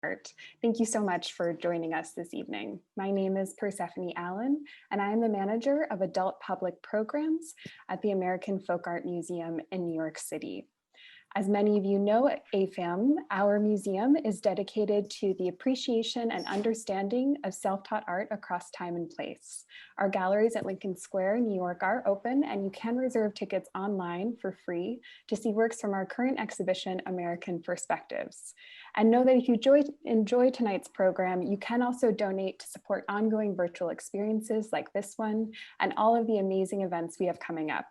Art. Thank you so much for joining us this evening. My name is Persephone Allen, and I am the manager of adult public programs at the American Folk Art Museum in New York City. As many of you know, AFAM, our museum, is dedicated to the appreciation and understanding of self-taught art across time and place. Our galleries at Lincoln Square, New York are open, and you can reserve tickets online for free to see works from our current exhibition, American Perspectives. And know that if you enjoy tonight's program, you can also donate to support ongoing virtual experiences like this one and all of the amazing events we have coming up.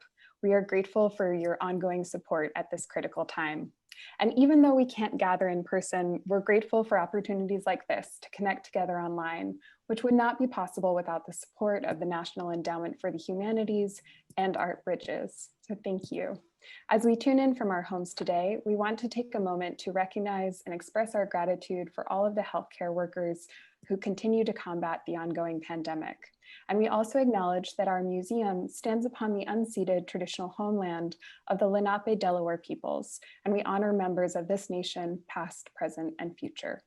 We are grateful for your ongoing support at this critical time. And even though we can't gather in person, we're grateful for opportunities like this to connect together online, which would not be possible without the support of the National Endowment for the Humanities and Art Bridges. So thank you. As we tune in from our homes today, we want to take a moment to recognize and express our gratitude for all of the healthcare workers who continue to combat the ongoing pandemic. And we also acknowledge that our museum stands upon the unceded traditional homeland of the Lenape Delaware peoples, and we honor members of this nation, past, present, and future.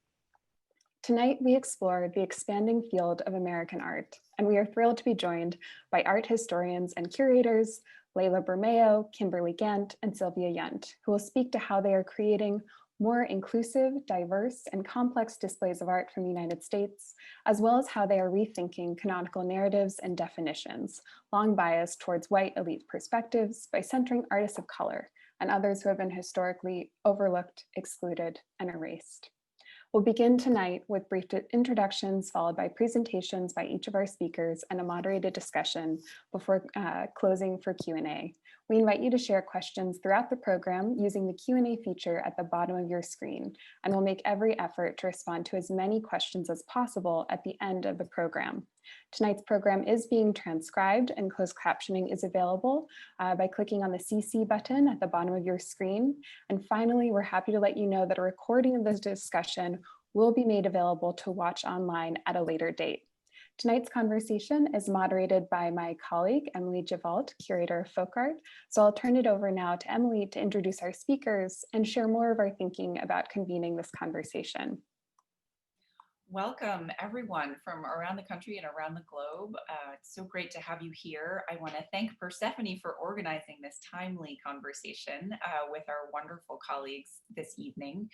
Tonight, we explore the expanding field of American art, and we are thrilled to be joined by art historians and curators, Layla Bermeo, Kimberli Gant, and Sylvia Yount, who will speak to how they are creating more inclusive, diverse, and complex displays of art from the United States, as well as how they are rethinking canonical narratives and definitions, long biased towards white elite perspectives by centering artists of color and others who have been historically overlooked, excluded, and erased. We'll begin tonight with brief introductions followed by presentations by each of our speakers and a moderated discussion before closing for Q&A. We invite you to share questions throughout the program using the Q&A feature at the bottom of your screen, and we'll make every effort to respond to as many questions as possible at the end of the program. Tonight's program is being transcribed and closed captioning is available by clicking on the CC button at the bottom of your screen. And finally, we're happy to let you know that a recording of this discussion will be made available to watch online at a later date. Tonight's conversation is moderated by my colleague, Emelie Gevalt, Curator of Folk Art. So I'll turn it over now to Emelie to introduce our speakers and share more of our thinking about convening this conversation. Welcome everyone from around the country and around the globe. It's so great to have you here. I want to thank Persephone for organizing this timely conversation with our wonderful colleagues this evening.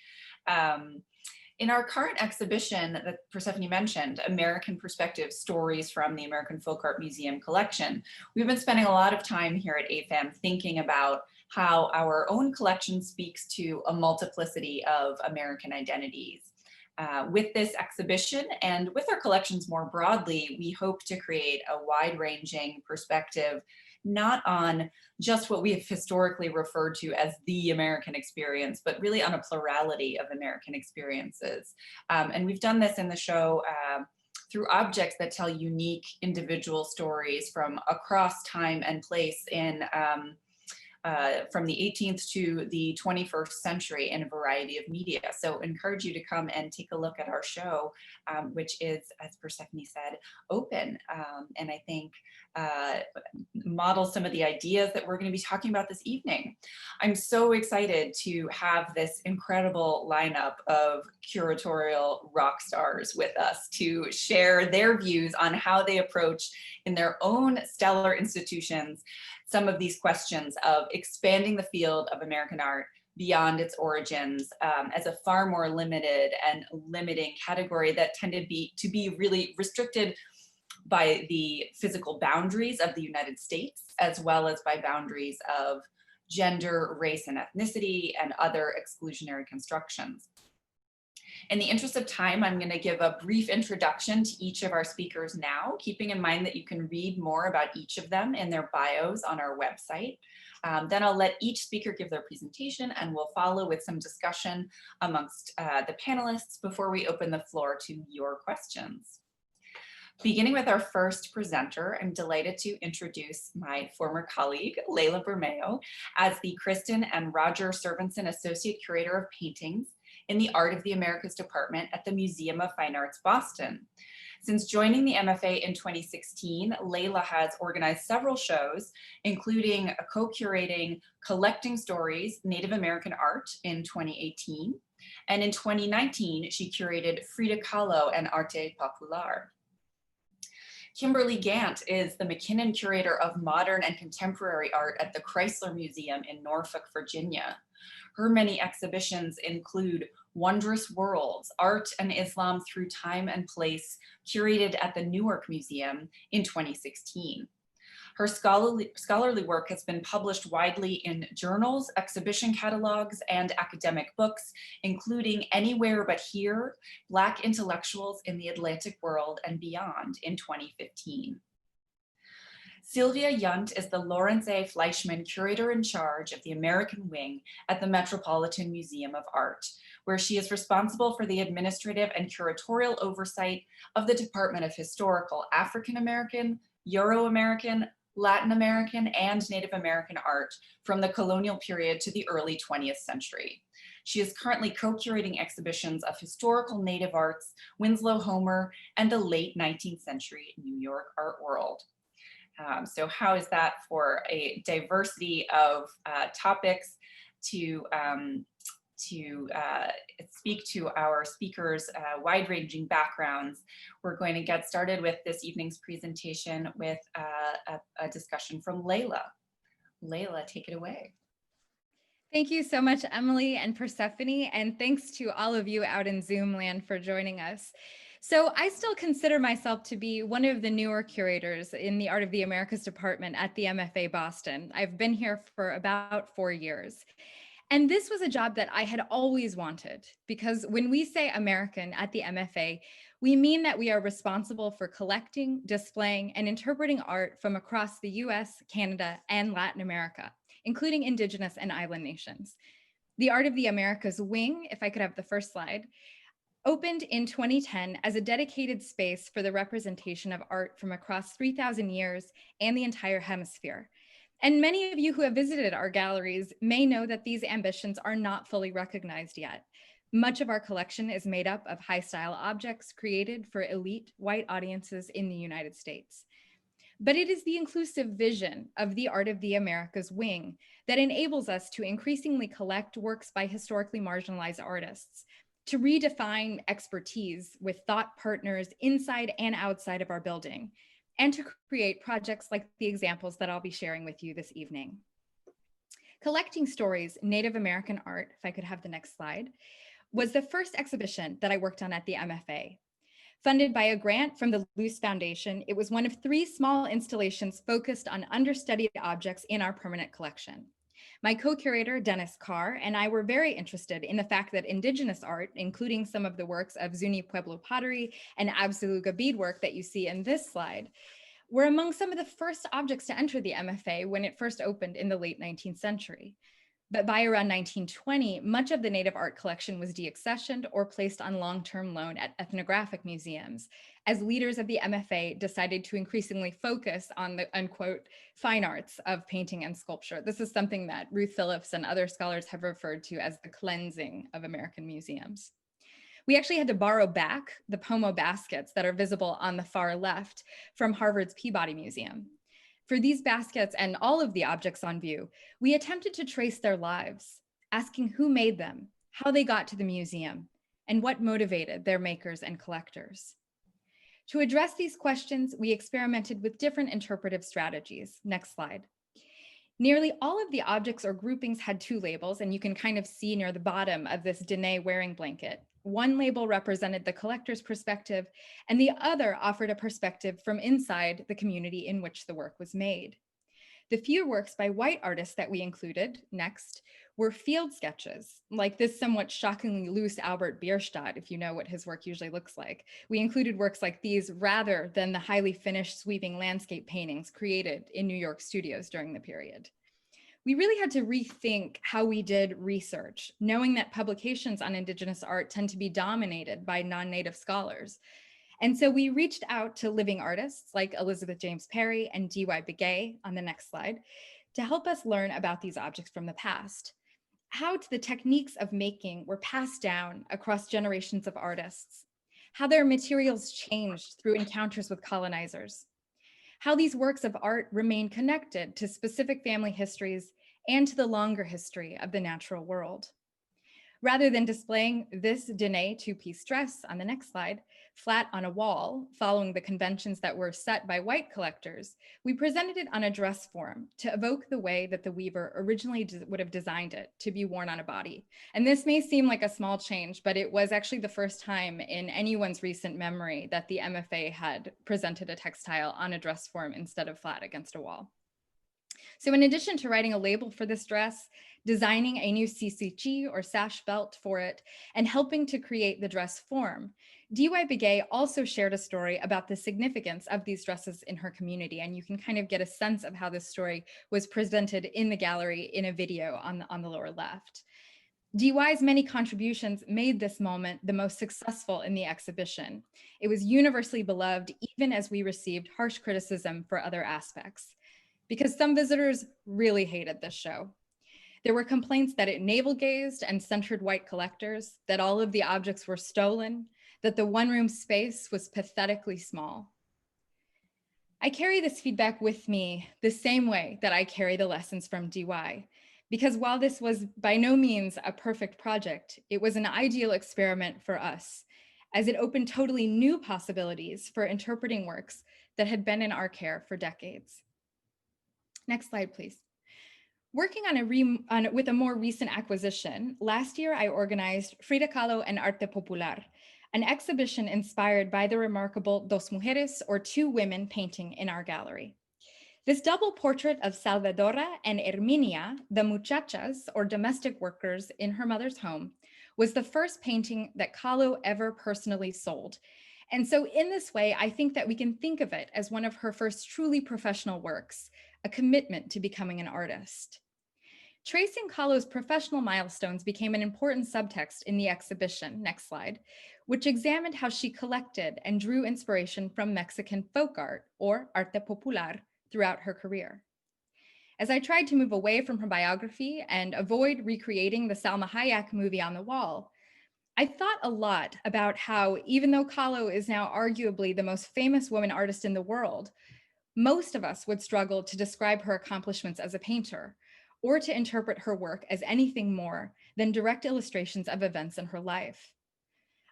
In our current exhibition that Persephone mentioned, American Perspectives, Stories from the American Folk Art Museum collection, we've been spending a lot of time here at AFAM thinking about how our own collection speaks to a multiplicity of American identities. With this exhibition and with our collections more broadly, we hope to create a wide-ranging perspective, not on just what we have historically referred to as the American experience, but really on a plurality of American experiences. And we've done this in the show through objects that tell unique individual stories from across time and place in from the 18th to the 21st century in a variety of media. So encourage you to come and take a look at our show, which is, as Persephone said, open. And I think models some of the ideas that we're going to be talking about this evening. I'm so excited to have this incredible lineup of curatorial rock stars with us to share their views on how they approach in their own stellar institutions some of these questions of expanding the field of American art beyond its origins as a far more limited and limiting category that tended to be really restricted by the physical boundaries of the United States, as well as by boundaries of gender, race, and ethnicity, and other exclusionary constructions. In the interest of time, I'm going to give a brief introduction to each of our speakers now, keeping in mind that you can read more about each of them in their bios on our website. Then I'll let each speaker give their presentation, and we'll follow with some discussion amongst the panelists before we open the floor to your questions. Beginning with our first presenter, I'm delighted to introduce my former colleague, Layla Bermeo, as the Kristin and Roger Servinson Associate Curator of Paintings in the Art of the Americas department at the Museum of Fine Arts, Boston. Since joining the MFA in 2016, Layla has organized several shows, including co-curating Collecting Stories, Native American Art in 2018. And in 2019, she curated Frida Kahlo and Arte Popular. Kimberli Gant is the McKinnon Curator of Modern and Contemporary Art at the Chrysler Museum in Norfolk, Virginia. Her many exhibitions include Wondrous Worlds, Art and Islam Through Time and Place, curated at the Newark Museum in 2016. Her scholarly work has been published widely in journals, exhibition catalogs, and academic books, including Anywhere But Here, Black Intellectuals in the Atlantic World and Beyond in 2015. Sylvia Yount is the Lawrence A. Fleischman Curator in Charge of the American Wing at the Metropolitan Museum of Art, where she is responsible for the administrative and curatorial oversight of the Department of Historical African American, Euro-American, Latin American, and Native American art from the colonial period to the early 20th century. She is currently co-curating exhibitions of historical Native arts, Winslow Homer, and the late 19th century New York art world. So how is that for a diversity of topics to speak to our speakers' wide-ranging backgrounds? We're going to get started with this evening's presentation with a discussion from Layla. Layla, take it away. Thank you so much, Emelie and Persephone, and thanks to all of you out in Zoom land for joining us. So I still consider myself to be one of the newer curators in the Art of the Americas department at the MFA Boston. I've been here for about 4 years. And this was a job that I had always wanted, because when we say American at the MFA, we mean that we are responsible for collecting, displaying, and interpreting art from across the US, Canada, and Latin America, including Indigenous and island nations. The Art of the Americas wing, if I could have the first slide, opened in 2010 as a dedicated space for the representation of art from across 3,000 years and the entire hemisphere. And many of you who have visited our galleries may know that these ambitions are not fully recognized yet. Much of our collection is made up of high-style objects created for elite white audiences in the United States. But it is the inclusive vision of the Art of the Americas wing that enables us to increasingly collect works by historically marginalized artists, to redefine expertise with thought partners inside and outside of our building, and to create projects like the examples that I'll be sharing with you this evening. Collecting Stories, Native American Art, if I could have the next slide, was the first exhibition that I worked on at the MFA. Funded by a grant from the Luce Foundation, it was one of 3 small installations focused on understudied objects in our permanent collection. My co-curator, Dennis Carr, and I were very interested in the fact that Indigenous art, including some of the works of Zuni Pueblo pottery and Absaluga beadwork that you see in this slide, were among some of the first objects to enter the MFA when it first opened in the late 19th century. But by around 1920, much of the Native art collection was deaccessioned or placed on long-term loan at ethnographic museums, as leaders of the MFA decided to increasingly focus on the, unquote, fine arts of painting and sculpture. This is something that Ruth Phillips and other scholars have referred to as the cleansing of American museums. We actually had to borrow back the pomo baskets that are visible on the far left from Harvard's Peabody Museum. For these baskets and all of the objects on view, we attempted to trace their lives, asking who made them, how they got to the museum, and what motivated their makers and collectors. To address these questions, we experimented with different interpretive strategies. Next slide. Nearly all of the objects or groupings had 2 labels, and you can kind of see near the bottom of this Dene wearing blanket. One label represented the collector's perspective, and the other offered a perspective from inside the community in which the work was made. The few works by white artists that we included, next, were field sketches, like this somewhat shockingly loose Albert Bierstadt, if you know what his work usually looks like. We included works like these rather than the highly finished sweeping landscape paintings created in New York studios during the period. We really had to rethink how we did research, knowing that publications on Indigenous art tend to be dominated by non-Native scholars. And so we reached out to living artists like Elizabeth James Perry and D.Y. Begay on the next slide to help us learn about these objects from the past. how the techniques of making were passed down across generations of artists, how their materials changed through encounters with colonizers, how these works of art remain connected to specific family histories and to the longer history of the natural world. Rather than displaying this Dene two-piece dress on the next slide, flat on a wall, following the conventions that were set by white collectors, we presented it on a dress form to evoke the way that the weaver originally would have designed it to be worn on a body. And this may seem like a small change, but it was actually the first time in anyone's recent memory that the MFA had presented a textile on a dress form instead of flat against a wall. So in addition to writing a label for this dress, designing a new CCG or sash belt for it, and helping to create the dress form, D.Y. Begay also shared a story about the significance of these dresses in her community. And you can kind of get a sense of how this story was presented in the gallery in a video on the lower left. D.Y.'s many contributions made this moment the most successful in the exhibition. It was universally beloved, even as we received harsh criticism for other aspects, because some visitors really hated this show. There were complaints that it navel-gazed and centered white collectors, that all of the objects were stolen, that the one-room space was pathetically small. I carry this feedback with me the same way that I carry the lessons from D.Y., because while this was by no means a perfect project, it was an ideal experiment for us, as it opened totally new possibilities for interpreting works that had been in our care for decades. Next slide, please. Working with a more recent acquisition, last year I organized Frida Kahlo and Arte Popular, an exhibition inspired by the remarkable Dos Mujeres, or two women, painting in our gallery. This double portrait of Salvadora and Herminia, the muchachas, or domestic workers in her mother's home, was the first painting that Kahlo ever personally sold. And so in this way, I think that we can think of it as one of her first truly professional works, a commitment to becoming an artist. Tracing Kahlo's professional milestones became an important subtext in the exhibition, next slide, which examined how she collected and drew inspiration from Mexican folk art, or arte popular, throughout her career. As I tried to move away from her biography and avoid recreating the Salma Hayek movie on the wall, I thought a lot about how, even though Kahlo is now arguably the most famous woman artist in the world, most of us would struggle to describe her accomplishments as a painter, or to interpret her work as anything more than direct illustrations of events in her life.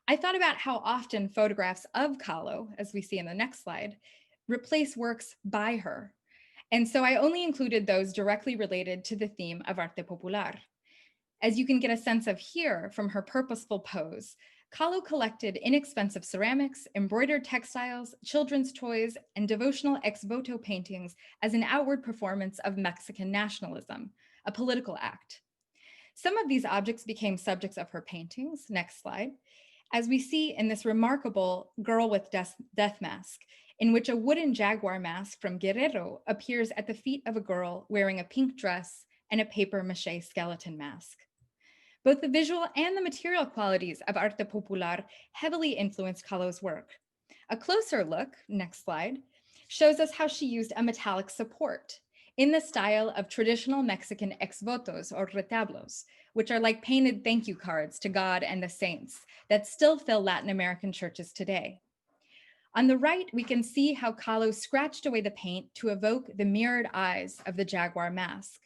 I thought about how often photographs of Kahlo, as we see in the next slide, replace works by her. And so I only included those directly related to the theme of arte popular. As you can get a sense of here from her purposeful pose, Kahlo collected inexpensive ceramics, embroidered textiles, children's toys, and devotional ex voto paintings as an outward performance of Mexican nationalism, a political act. Some of these objects became subjects of her paintings, next slide, as we see in this remarkable Girl with Death mask, in which a wooden jaguar mask from Guerrero appears at the feet of a girl wearing a pink dress and a paper mache skeleton mask. Both the visual and the material qualities of arte popular heavily influenced Kahlo's work. A closer look, next slide, shows us how she used a metallic support in the style of traditional Mexican ex votos or retablos, which are like painted thank you cards to God and the saints that still fill Latin American churches today. On the right, we can see how Kahlo scratched away the paint to evoke the mirrored eyes of the jaguar mask.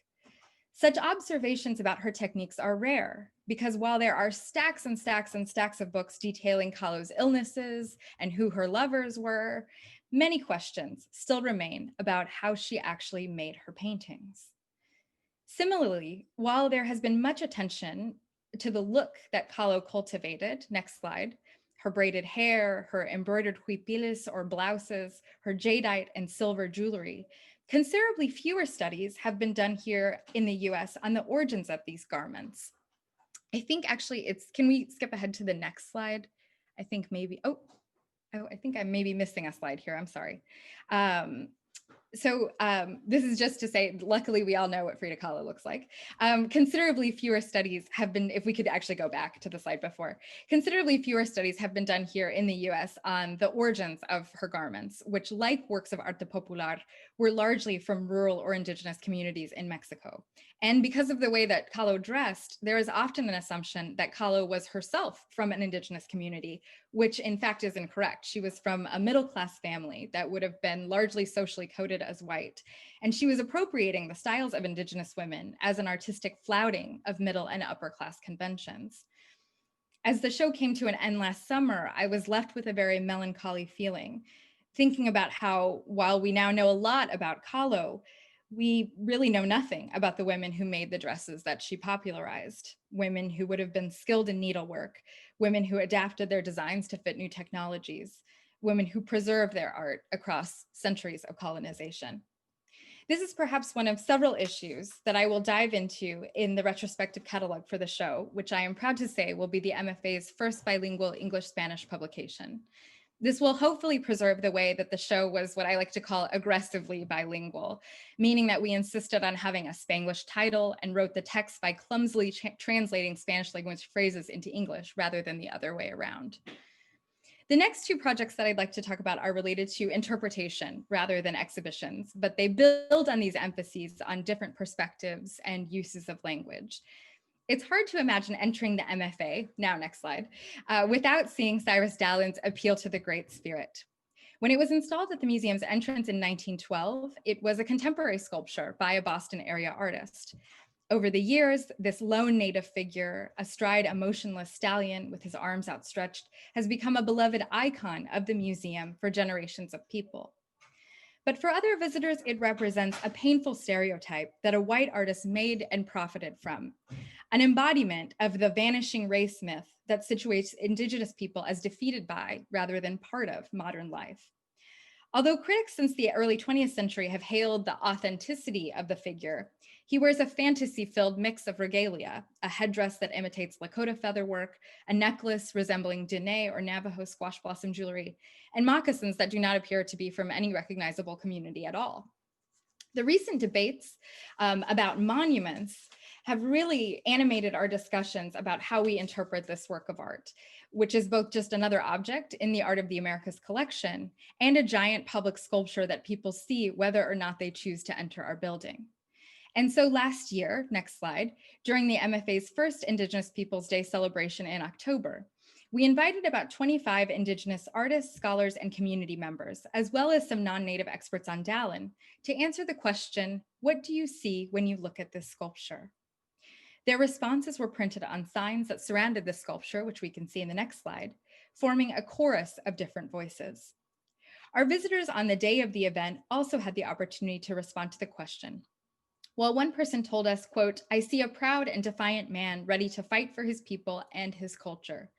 Such observations about her techniques are rare, because while there are stacks and stacks and stacks of books detailing Kahlo's illnesses and who her lovers were, many questions still remain about how she actually made her paintings. Similarly, while there has been much attention to the look that Kahlo cultivated, next slide, her braided hair, her embroidered huipiles or blouses, her jadeite and silver jewelry, considerably fewer studies have been done here in the US on the origins of these garments. I think actually can we skip ahead to the next slide? I think maybe, I think I'm maybe missing a slide here, I'm sorry. This is just to say, luckily we all know what Frida Kahlo looks like. Considerably fewer studies have been, if we could actually go back to the slide before, considerably fewer studies have been done here in the US on the origins of her garments, which, like works of arte popular, were largely from rural or indigenous communities in Mexico. And because of the way that Kahlo dressed, there is often an assumption that Kahlo was herself from an Indigenous community, which in fact is incorrect. She was from a middle-class family that would have been largely socially coded as white. And she was appropriating the styles of Indigenous women as an artistic flouting of middle and upper-class conventions. As the show came to an end last summer, I was left with a very melancholy feeling, thinking about how, while we now know a lot about Kahlo, we really know nothing about the women who made the dresses that she popularized, women who would have been skilled in needlework, women who adapted their designs to fit new technologies, women who preserved their art across centuries of colonization. This is perhaps one of several issues that I will dive into in the retrospective catalog for the show, which I am proud to say will be the MFA's first bilingual English-Spanish publication. This will hopefully preserve the way that the show was what I like to call aggressively bilingual, meaning that we insisted on having a Spanglish title and wrote the text by clumsily translating Spanish language phrases into English rather than the other way around. The next two projects that I'd like to talk about are related to interpretation rather than exhibitions, but they build on these emphases on different perspectives and uses of language. It's hard to imagine entering the MFA, now next slide, without seeing Cyrus Dallin's Appeal to the Great Spirit. When it was installed at the museum's entrance in 1912, it was a contemporary sculpture by a Boston area artist. Over the years, this lone native figure, astride a motionless stallion with his arms outstretched, has become a beloved icon of the museum for generations of people. But for other visitors, it represents a painful stereotype that a white artist made and profited from, an embodiment of the vanishing race myth that situates Indigenous people as defeated by, rather than part of, modern life. Although critics since the early 20th century have hailed the authenticity of the figure, he wears a fantasy-filled mix of regalia, a headdress that imitates Lakota featherwork, a necklace resembling Diné or Navajo squash blossom jewelry, and moccasins that do not appear to be from any recognizable community at all. The recent debates about monuments have really animated our discussions about how we interpret this work of art, which is both just another object in the Art of the Americas collection and a giant public sculpture that people see whether or not they choose to enter our building. And so last year, next slide, during the MFA's first Indigenous Peoples Day celebration in October, we invited about 25 Indigenous artists, scholars, and community members, as well as some non-native experts on Dallin, to answer the question, what do you see when you look at this sculpture? Their responses were printed on signs that surrounded the sculpture, which we can see in the next slide, forming a chorus of different voices. Our visitors on the day of the event also had the opportunity to respond to the question. While one person told us, quote, "I see a proud and defiant man ready to fight for his people and his culture."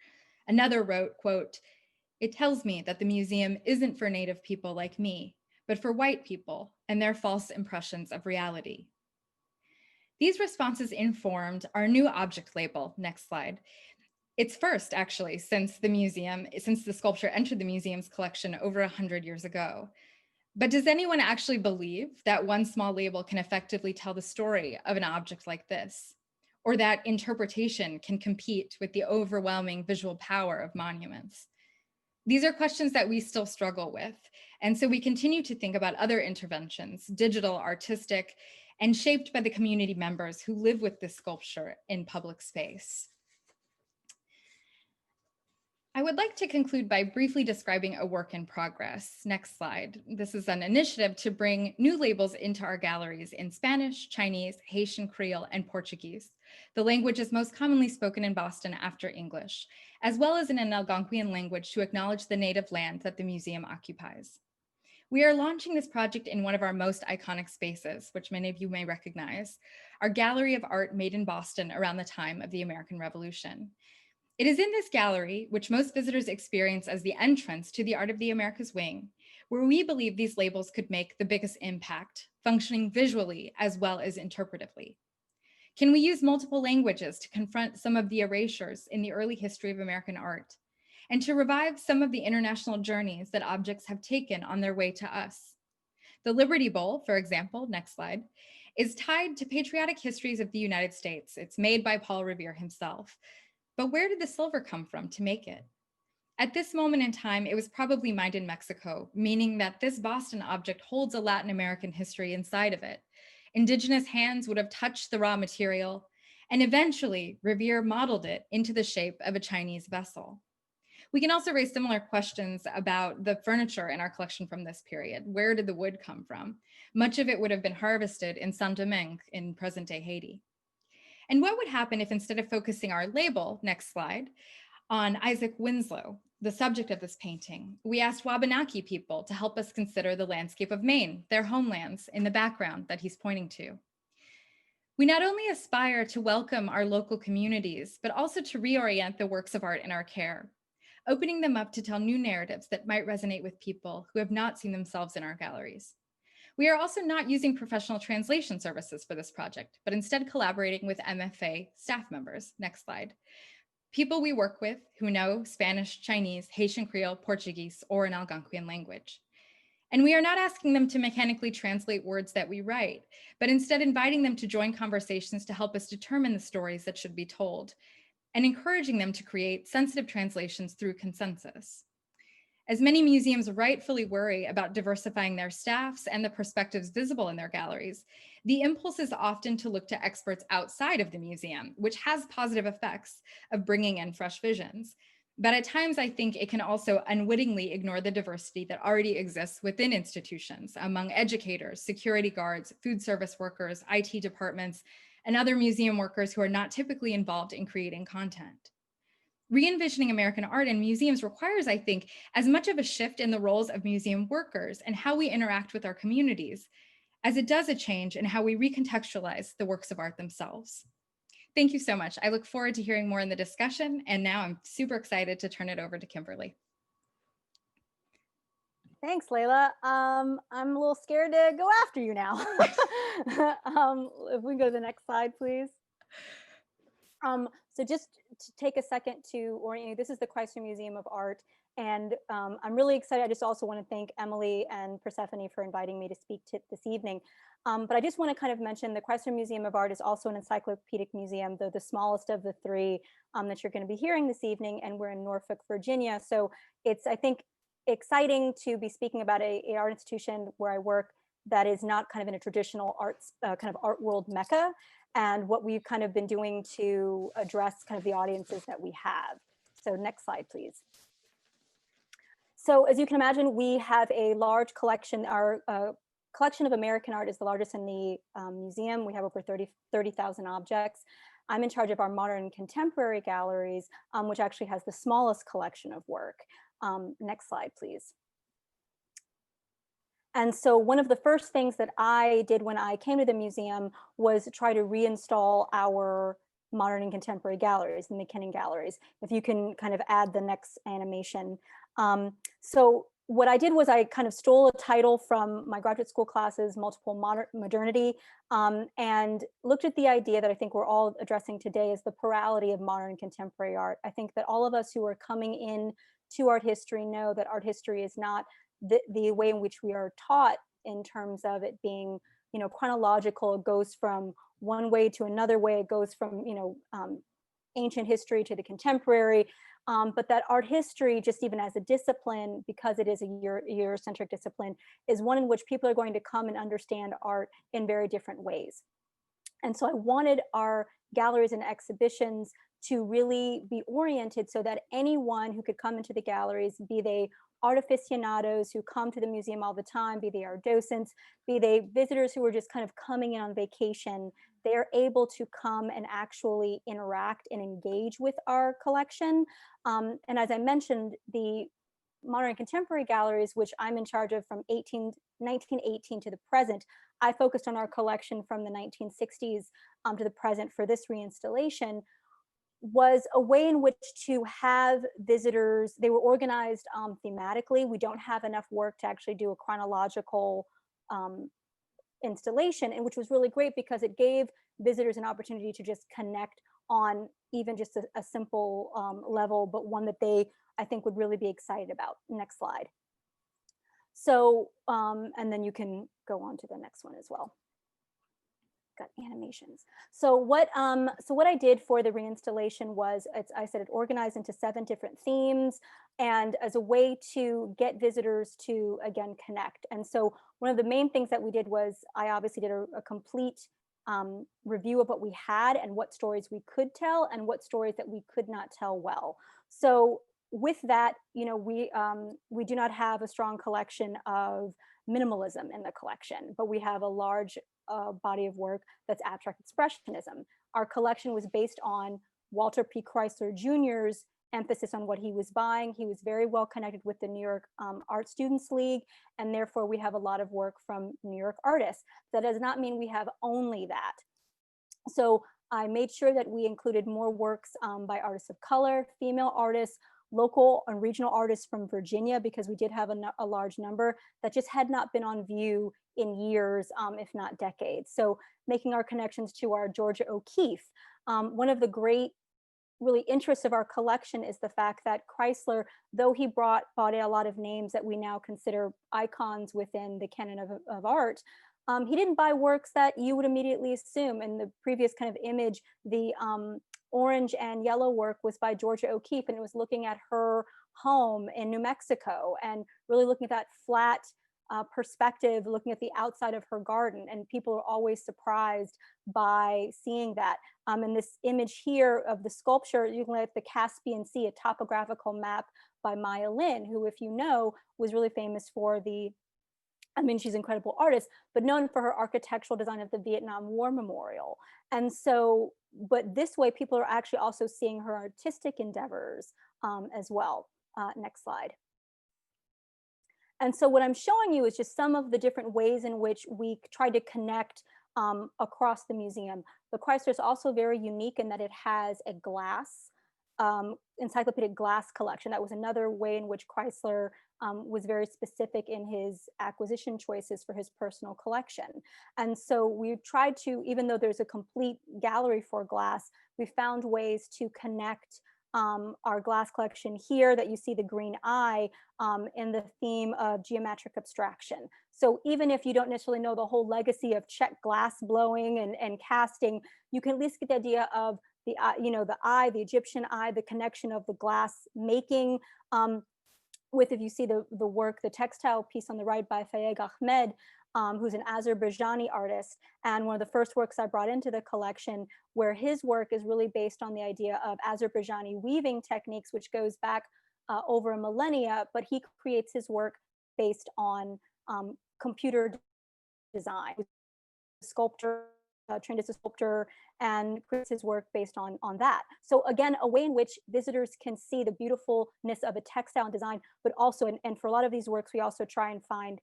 Another wrote, quote, "It tells me that the museum isn't for Native people like me, but for white people and their false impressions of reality." These responses informed our new object label, next slide. It's first, actually, since the sculpture entered the museum's collection over 100 years ago. But does anyone actually believe that one small label can effectively tell the story of an object like this? Or that interpretation can compete with the overwhelming visual power of monuments? These are questions that we still struggle with. And so we continue to think about other interventions, digital, artistic, and shaped by the community members who live with this sculpture in public space. I would like to conclude by briefly describing a work in progress. Next slide. This is an initiative to bring new labels into our galleries in Spanish, Chinese, Haitian Creole, and Portuguese, the languages most commonly spoken in Boston after English, as well as in an Algonquian language to acknowledge the native land that the museum occupies. We are launching this project in one of our most iconic spaces, which many of you may recognize, our Gallery of Art made in Boston around the time of the American Revolution. It is in this gallery, which most visitors experience as the entrance to the Art of the Americas wing, where we believe these labels could make the biggest impact, functioning visually as well as interpretively. Can we use multiple languages to confront some of the erasures in the early history of American art, and to revive some of the international journeys that objects have taken on their way to us? The Liberty Bowl, for example, next slide, is tied to patriotic histories of the United States. It's made by Paul Revere himself. But where did the silver come from to make it? At this moment in time, it was probably mined in Mexico, meaning that this Boston object holds a Latin American history inside of it. Indigenous hands would have touched the raw material, and eventually Revere modeled it into the shape of a Chinese vessel. We can also raise similar questions about the furniture in our collection from this period. Where did the wood come from? Much of it would have been harvested in Saint-Domingue in present-day Haiti. And what would happen if, instead of focusing our label, next slide, on Isaac Winslow, the subject of this painting, we asked Wabanaki people to help us consider the landscape of Maine, their homelands, in the background that he's pointing to. We not only aspire to welcome our local communities, but also to reorient the works of art in our care, opening them up to tell new narratives that might resonate with people who have not seen themselves in our galleries. We are also not using professional translation services for this project, but instead collaborating with MFA staff members. Next slide. People we work with who know Spanish, Chinese, Haitian Creole, Portuguese, or an Algonquian language. And we are not asking them to mechanically translate words that we write, but instead inviting them to join conversations to help us determine the stories that should be told, and encouraging them to create sensitive translations through consensus. As many museums rightfully worry about diversifying their staffs and the perspectives visible in their galleries, the impulse is often to look to experts outside of the museum, which has positive effects of bringing in fresh visions. But at times, I think it can also unwittingly ignore the diversity that already exists within institutions among educators, security guards, food service workers, IT departments, and other museum workers who are not typically involved in creating content. Re-envisioning American art in museums requires, I think, as much of a shift in the roles of museum workers and how we interact with our communities, as it does a change in how we recontextualize the works of art themselves. Thank you so much. I look forward to hearing more in the discussion, and now I'm super excited to turn it over to Kimberli. Thanks, Layla. I'm a little scared to go after you now. If we can go to the next slide, please. So just to take a second to orient you, this is the Chrysler Museum of Art, and I'm really excited. I just also want to thank Emelie and Persephone for inviting me to speak this evening. But I just want to kind of mention the Chrysler Museum of Art is also an encyclopedic museum, though the smallest of the three that you're going to be hearing this evening, and we're in Norfolk, Virginia. So it's, I think, exciting to be speaking about an art institution where I work that is not kind of in a traditional arts kind of art world mecca, and what we've kind of been doing to address kind of the audiences that we have. So next slide, please. So as you can imagine, we have a large collection. Our collection of American art is the largest in the museum. We have over 30,000 objects. I'm in charge of our modern and contemporary galleries, which actually has the smallest collection of work. Next slide, please. And so one of the first things that I did when I came to the museum was try to reinstall our modern and contemporary galleries, the McKinnon galleries. If you can kind of add the next animation. So what I did was I kind of stole a title from my graduate school classes, Multiple Modernity, and looked at the idea that I think we're all addressing today is the plurality of modern and contemporary art. I think that all of us who are coming in to art history know that art history is not the way in which we are taught in terms of it being, you know, chronological. It goes from one way to another way. It goes from, you know, ancient history to the contemporary. But that art history, just even as a discipline, because it is a Eurocentric discipline, is one in which people are going to come and understand art in very different ways. And so I wanted our galleries and exhibitions to really be oriented so that anyone who could come into the galleries, be they art aficionados who come to the museum all the time, be they our docents, be they visitors who are just kind of coming in on vacation, they're able to come and actually interact and engage with our collection. And as I mentioned, the modern and contemporary galleries, which I'm in charge of from 1918 to the present, I focused on our collection from the 1960s to the present for this reinstallation, was a way in which to have visitors. They were organized thematically. We don't have enough work to actually do a chronological installation, and which was really great because it gave visitors an opportunity to just connect on even just a simple level, but one that they, I think, would really be excited about. Next slide. So, and then you can go on to the next one as well. got animations. So what I did for the reinstallation was, I said it organized into 7 different themes, and as a way to get visitors to, again, connect. And so one of the main things that we did was, I obviously did a complete review of what we had and what stories we could tell and what stories that we could not tell well. So with that, you know, we do not have a strong collection of minimalism in the collection, but we have a large body of work that's abstract expressionism. Our collection was based on Walter P. Chrysler Jr.'s emphasis on what he was buying. He was very well connected with the New York Art Students League, and therefore we have a lot of work from New York artists. That does not mean we have only that. So I made sure that we included more works by artists of color, female artists, local and regional artists from Virginia, because we did have a large number that just had not been on view in years, if not decades. So making our connections to our Georgia O'Keeffe. One of the great really interests of our collection is the fact that Chrysler, though he brought in a lot of names that we now consider icons within the canon of art, he didn't buy works that you would immediately assume. In the previous kind of image, the orange and yellow work was by Georgia O'Keeffe, and it was looking at her home in New Mexico and really looking at that flat perspective, looking at the outside of her garden, and people are always surprised by seeing that. In this image here of the sculpture, you can look at the Caspian Sea, a topographical map by Maya Lin, who, if you know, was really famous for she's an incredible artist, but known for her architectural design of the Vietnam War Memorial. And so, but this way, people are actually also seeing her artistic endeavors as well. Next slide. And so what I'm showing you is just some of the different ways in which we try to connect across the museum. The Chrysler is also very unique in that it has a glass, encyclopedic glass collection. That was another way in which Chrysler was very specific in his acquisition choices for his personal collection. And so we tried to, even though there's a complete gallery for glass, we found ways to connect our glass collection here, that you see the green eye, in the theme of geometric abstraction. So even if you don't necessarily know the whole legacy of Czech glass blowing and casting, you can at least get the idea of the eye, the Egyptian eye, the connection of the glass making, with, if you see the work, the textile piece on the right by Fayeg Ahmed, who's an Azerbaijani artist, and one of the first works I brought into the collection, where his work is really based on the idea of Azerbaijani weaving techniques, which goes back over a millennia, but he creates his work based on computer design. Sculptor, trained as a sculptor, and creates his work based on that. So again, a way in which visitors can see the beautifulness of a textile and design, but also, and for a lot of these works, we also try and find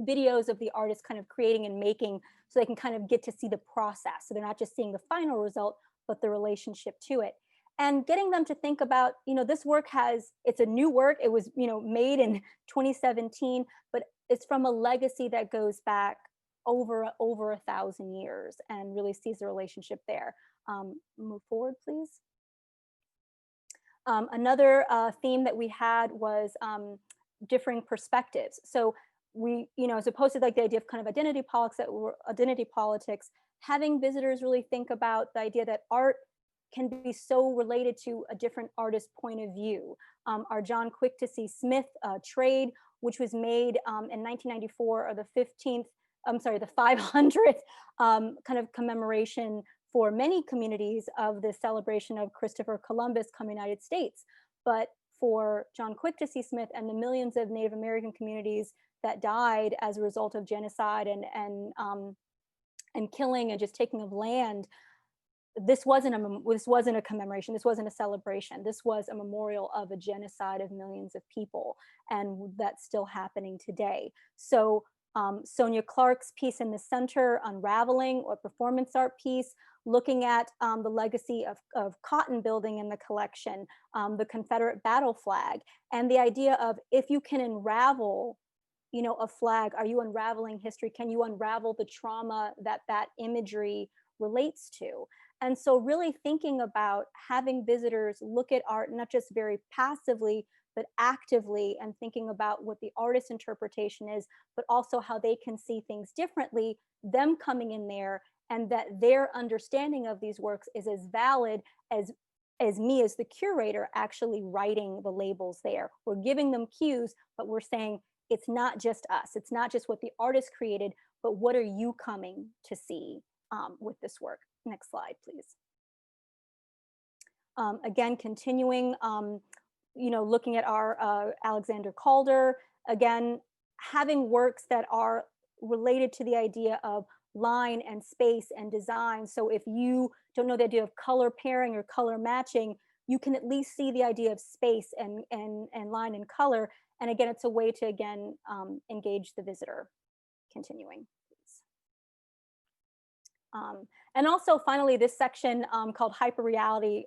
videos of the artist kind of creating and making, so they can kind of get to see the process. So they're not just seeing the final result, but the relationship to it. And getting them to think about, this work it's a new work. It was, made in 2017, but it's from a legacy that goes back over 1,000 years, and really sees the relationship there. Move forward, please. Another theme that we had was differing perspectives. So we, as opposed to like the idea of kind of identity politics, having visitors really think about the idea that art can be so related to a different artist's point of view. Our John Quick-to-See Smith trade, which was made in 1994, or the 500th kind of commemoration for many communities of the celebration of Christopher Columbus coming to the United States. But for John Quick-to-See Smith and the millions of Native American communities that died as a result of genocide and killing and just taking of land, this wasn't a commemoration. This wasn't a celebration. This was a memorial of a genocide of millions of people, and that's still happening today. So Sonia Clark's piece in the center, Unraveling, or performance art piece, looking at the legacy of cotton building in the collection, the Confederate battle flag, and the idea of, if you can unravel a flag, are you unraveling history? Can you unravel the trauma that imagery relates to? And so really thinking about having visitors look at art, not just very passively, but actively, and thinking about what the artist's interpretation is, but also how they can see things differently, them coming in there and that their understanding of these works is as valid as me as the curator actually writing the labels there. We're giving them cues, but we're saying it's not just us. It's not just what the artist created, but what are you coming to see with this work? Next slide, please. Again, continuing, looking at our Alexander Calder, again, having works that are related to the idea of line and space and design. So if you don't know the idea of color pairing or color matching, you can at least see the idea of space and line and color. And again, it's a way to, again, engage the visitor. Continuing, please. And also, finally, this section called hyperreality,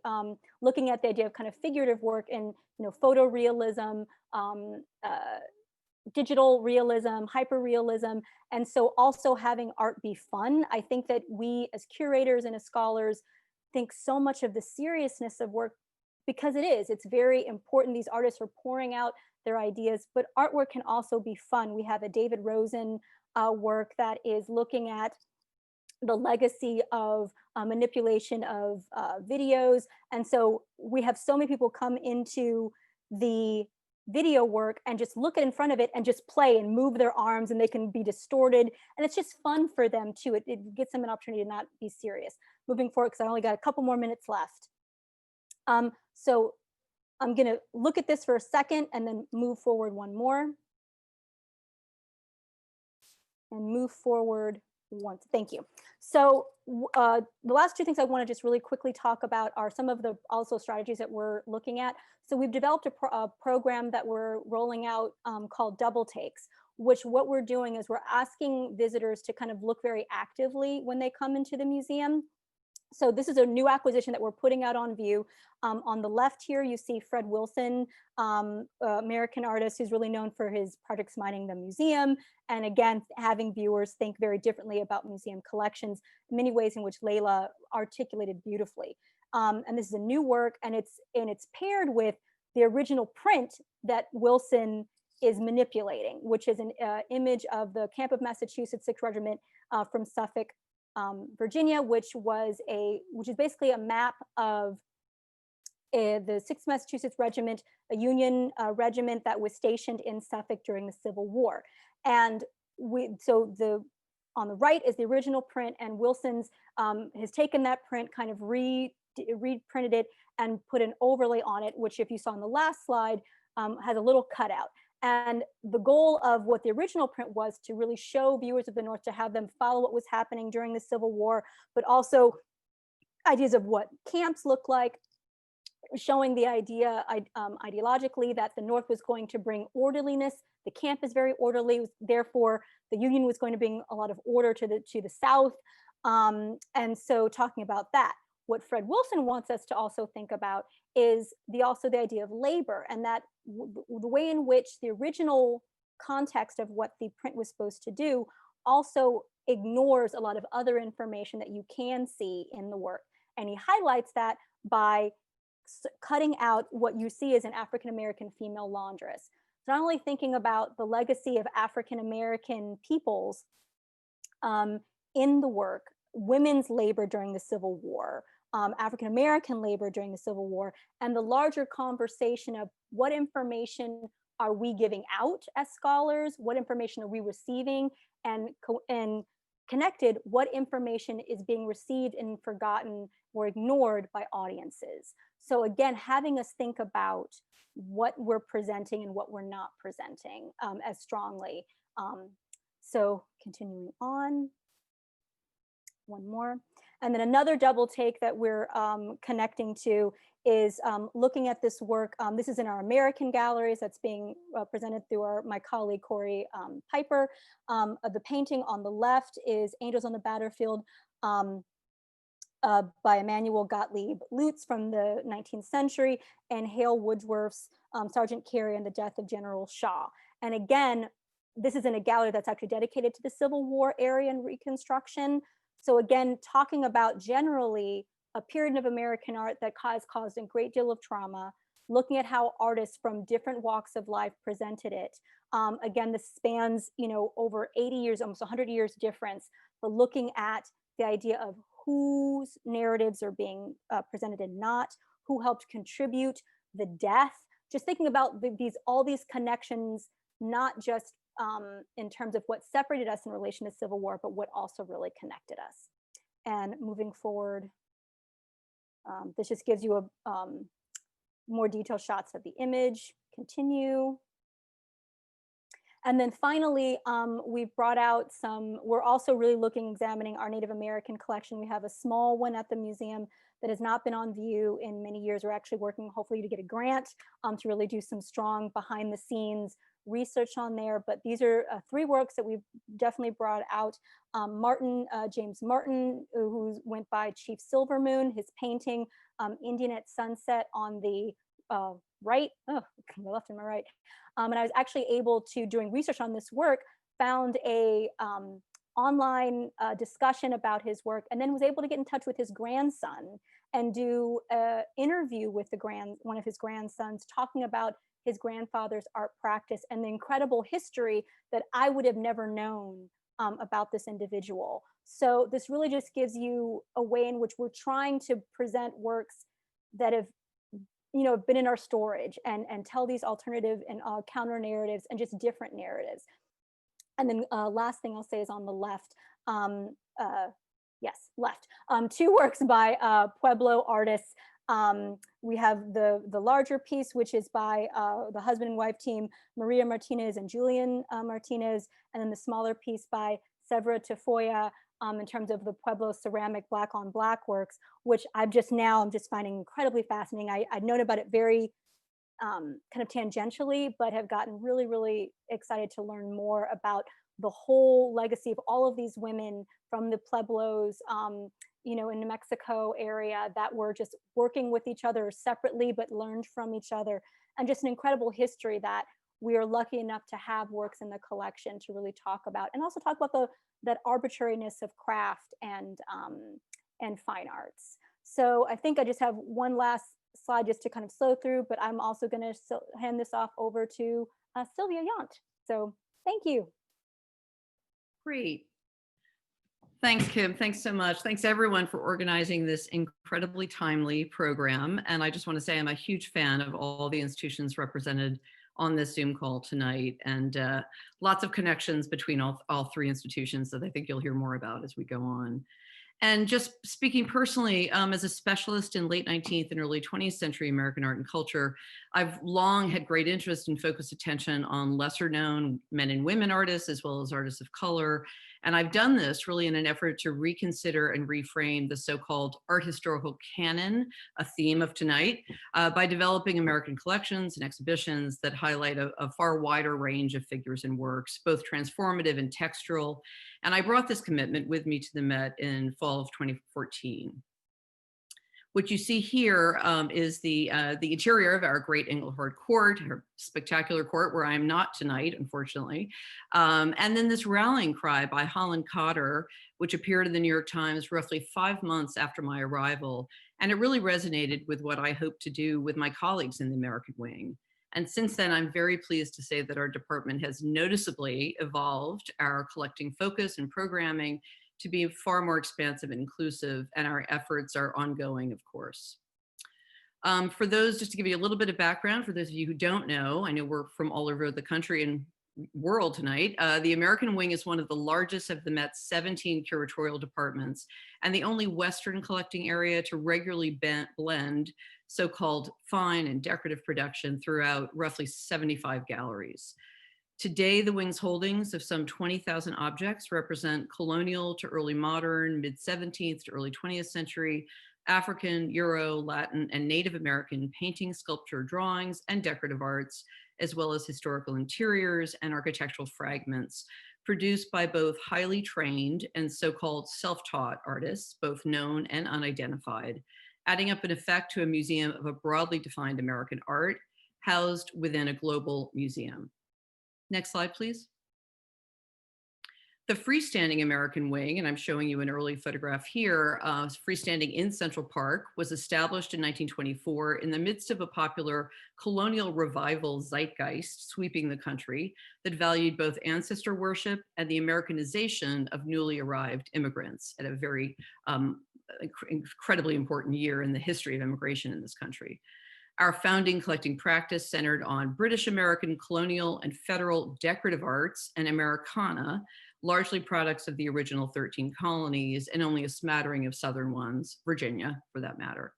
looking at the idea of kind of figurative work in, photorealism, digital realism, hyperrealism, and so also having art be fun. I think that we as curators and as scholars think so much of the seriousness of work, because it is. It's very important. These artists are pouring out their ideas, but artwork can also be fun. We have a David Rosen work that is looking at the legacy of manipulation of videos. And so we have so many people come into the video work and just look at in front of it and just play and move their arms, and they can be distorted. And it's just fun for them too. It gives them an opportunity to not be serious. Moving forward, because I only got a couple more minutes left. So I'm gonna look at this for a second and then move forward one more. And move forward once. Thank you. So the last two things I want to just really quickly talk about are some of the also strategies that we're looking at. So we've developed a program that we're rolling out called Double Takes, which what we're doing is we're asking visitors to kind of look very actively when they come into the museum. So this is a new acquisition that we're putting out on view. On the left here, you see Fred Wilson, American artist who's really known for his projects mining the museum. And again, having viewers think very differently about museum collections, many ways in which Layla articulated beautifully. And this is a new work, and it's paired with the original print that Wilson is manipulating, which is an image of the Camp of Massachusetts 6th Regiment from Suffolk, Virginia, which is basically a map of the 6th Massachusetts Regiment, a Union regiment that was stationed in Suffolk during the Civil War. And on the right is the original print, and Wilson's has taken that print, kind of reprinted it and put an overlay on it, which, if you saw on the last slide, has a little cutout. And the goal of what the original print was to really show viewers of the North, to have them follow what was happening during the Civil War, but also ideas of what camps look like, showing the idea ideologically that the North was going to bring orderliness. The camp is very orderly, therefore the Union was going to bring a lot of order to the South. And so talking about that, what Fred Wilson wants us to also think about is also the idea of labor, and that the way in which the original context of what the print was supposed to do also ignores a lot of other information that you can see in the work. And he highlights that by cutting out what you see as an African-American female laundress. So not only thinking about the legacy of African-American peoples in the work, women's labor during the Civil War, African-American labor during the Civil War, and the larger conversation of what information are we giving out as scholars, what information are we receiving, and connected, what information is being received and forgotten or ignored by audiences. So again, having us think about what we're presenting and what we're not presenting as strongly. So continuing on, one more. And then another double take that we're connecting to is looking at this work. This is in our American galleries that's being presented through my colleague, Corey Piper. The painting on the left is Angels on the Battlefield by Emmanuel Gottlieb Lutz from the 19th century, and Hale Woodworth's Sergeant Carey and the Death of General Shaw. And again, this is in a gallery that's actually dedicated to the Civil War area and Reconstruction. So again, talking about generally a period of American art that has caused a great deal of trauma, looking at how artists from different walks of life presented it. Again, this spans, over 80 years, almost 100 years difference, but looking at the idea of whose narratives are being presented and not, who helped contribute, the death, just thinking about all these connections, not just in terms of what separated us in relation to Civil War, but what also really connected us. And moving forward, this just gives you a more detailed shots of the image. Continue. And then finally, we've brought out we're also really examining our Native American collection. We have a small one at the museum that has not been on view in many years. We're actually working hopefully to get a grant to really do some strong behind the scenes research on there. But these are 3 works that we've definitely brought out. James Martin, who went by Chief Silvermoon, his painting, Indian at Sunset on the right, my left and my right. And I was actually able to, doing research on this work, found a online discussion about his work, and then was able to get in touch with his grandson and do an interview with one of his grandsons, talking about his grandfather's art practice and the incredible history that I would have never known about this individual. So this really just gives you a way in which we're trying to present works that have been in our storage and tell these alternative and counter narratives and just different narratives. And then last thing I'll say is on the left, yes, left, 2 works by Pueblo artists. We have the larger piece, which is by the husband and wife team, Maria Martinez and Julian Martinez, and then the smaller piece by Severa Tafoya, in terms of the Pueblo ceramic black on black works, which I'm just finding incredibly fascinating. I'd known about it very kind of tangentially, but have gotten really, really excited to learn more about the whole legacy of all of these women from the Pueblos, in New Mexico area, that were just working with each other separately, but learned from each other, and just an incredible history that we are lucky enough to have works in the collection to really talk about, and also talk about that arbitrariness of craft and fine arts. So I think I just have one last slide just to kind of slow through, but I'm also going to hand this off over to Sylvia Yount. So thank you. Great. Thanks, Kim. Thanks so much. Thanks everyone for organizing this incredibly timely program. And I just want to say I'm a huge fan of all the institutions represented on this Zoom call tonight, and lots of connections between all 3 institutions that I think you'll hear more about as we go on. And just speaking personally, as a specialist in late 19th and early 20th century American art and culture, I've long had great interest and focused attention on lesser known men and women artists, as well as artists of color. And I've done this really in an effort to reconsider and reframe the so-called art historical canon, a theme of tonight, by developing American collections and exhibitions that highlight a far wider range of figures and works, both transformative and textural. And I brought this commitment with me to the Met in fall of 2014. What you see here is the interior of our great Englehart Court, our spectacular court where I am not tonight, unfortunately. And then this rallying cry by Holland Cotter, which appeared in the New York Times roughly 5 months after my arrival. And it really resonated with what I hope to do with my colleagues in the American Wing. And since then, I'm very pleased to say that our department has noticeably evolved our collecting focus and programming to be far more expansive and inclusive, and our efforts are ongoing, of course. For those, just to give you a little bit of background, for those of you who don't know, I know we're from all over the country and world tonight. The American Wing is one of the largest of the Met's 17 curatorial departments, and the only Western collecting area to regularly blend so-called fine and decorative production throughout roughly 75 galleries. Today, the Wing's holdings of some 20,000 objects represent colonial to early modern, mid-17th to early 20th century, African, Euro, Latin, and Native American painting, sculpture, drawings, and decorative arts, as well as historical interiors and architectural fragments produced by both highly trained and so-called self-taught artists, both known and unidentified, adding up in effect to a museum of a broadly defined American art housed within a global museum. Next slide, please. The freestanding American wing, and I'm showing you an early photograph here, freestanding in Central Park, was established in 1924 in the midst of a popular colonial revival zeitgeist sweeping the country that valued both ancestor worship and the Americanization of newly arrived immigrants at a very incredibly important year in the history of immigration in this country. Our founding collecting practice centered on British American colonial and federal decorative arts and Americana, largely products of the original 13 colonies and only a smattering of southern ones, Virginia for that matter.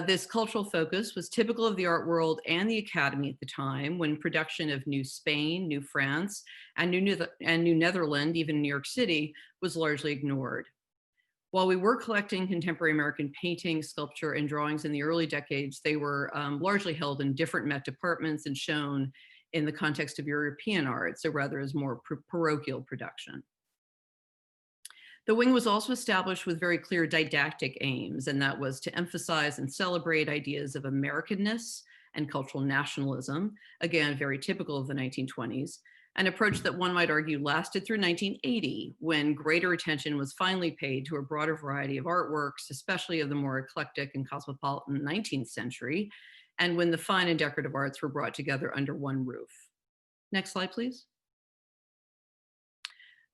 This cultural focus was typical of the art world and the academy at the time, when production of New Spain, New France, and New Netherland, even New York City, was largely ignored. While we were collecting contemporary American painting, sculpture, and drawings in the early decades, they were largely held in different Met departments and shown in the context of European art, so rather as more parochial production. The wing was also established with very clear didactic aims, and that was to emphasize and celebrate ideas of Americanness and cultural nationalism, again, very typical of the 1920s, an approach that one might argue lasted through 1980, when greater attention was finally paid to a broader variety of artworks, especially of the more eclectic and cosmopolitan 19th century, and when the fine and decorative arts were brought together under one roof. Next slide, please.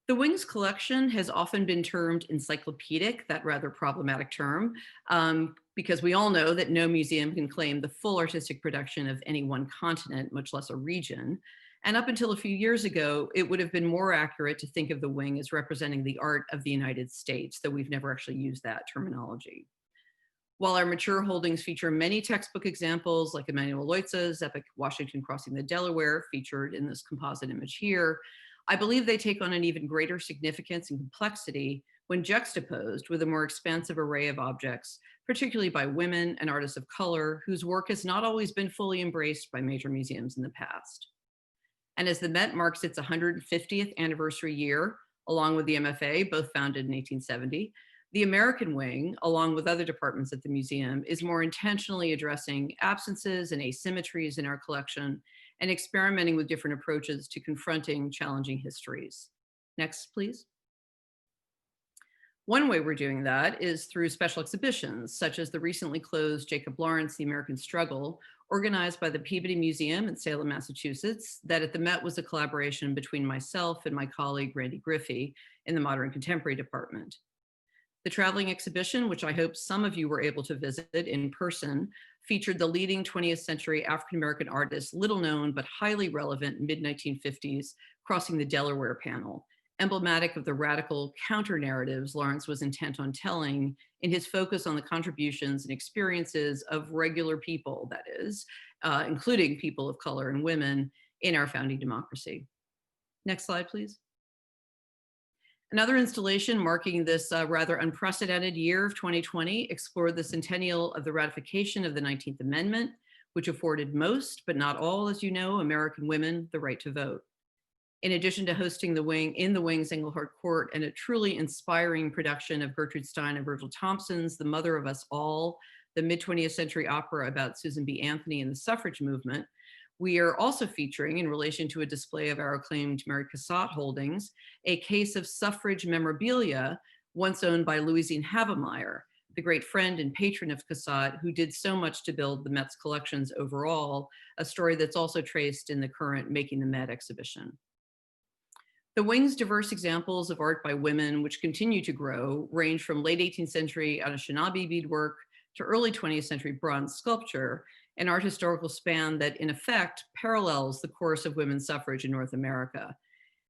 The Wing's collection has often been termed encyclopedic, that rather problematic term, because we all know that no museum can claim the full artistic production of any one continent, much less a region. And up until a few years ago, it would have been more accurate to think of the Wing as representing the art of the United States, though we've never actually used that terminology. While our mature holdings feature many textbook examples like Emanuel Leutze's epic Washington Crossing the Delaware, featured in this composite image here, I believe they take on an even greater significance and complexity when juxtaposed with a more expansive array of objects, particularly by women and artists of color, whose work has not always been fully embraced by major museums in the past. And as the Met marks its 150th anniversary year, along with the MFA, both founded in 1870, the American Wing, along with other departments at the museum, is more intentionally addressing absences and asymmetries in our collection and experimenting with different approaches to confronting challenging histories. Next, please. One way we're doing that is through special exhibitions, such as the recently closed Jacob Lawrence, The American Struggle, organized by the Peabody Museum in Salem, Massachusetts, that at the Met was a collaboration between myself and my colleague, Randy Griffey, in the Modern Contemporary Department. The traveling exhibition, which I hope some of you were able to visit in person, featured the leading 20th century African-American artist, little known but highly relevant mid-1950s, Crossing the Delaware panel, emblematic of the radical counter-narratives Lawrence was intent on telling in his focus on the contributions and experiences of regular people, that is, including people of color and women in our founding democracy. Next slide, please. Another installation marking this rather unprecedented year of 2020 explored the centennial of the ratification of the 19th Amendment, which afforded most, but not all, as you know, American women the right to vote. In addition to hosting the Wing in the Wing's Englehart Court and a truly inspiring production of Gertrude Stein and Virgil Thompson's The Mother of Us All, the mid-20th century opera about Susan B. Anthony and the suffrage movement, we are also featuring, in relation to a display of our acclaimed Mary Cassatt holdings, a case of suffrage memorabilia once owned by Louisine Havemeyer, the great friend and patron of Cassatt, who did so much to build the Met's collections overall, a story that's also traced in the current Making the Met exhibition. The Wing's diverse examples of art by women, which continue to grow, range from late 18th century Anishinaabe beadwork to early 20th century bronze sculpture, an art historical span that in effect parallels the course of women's suffrage in North America.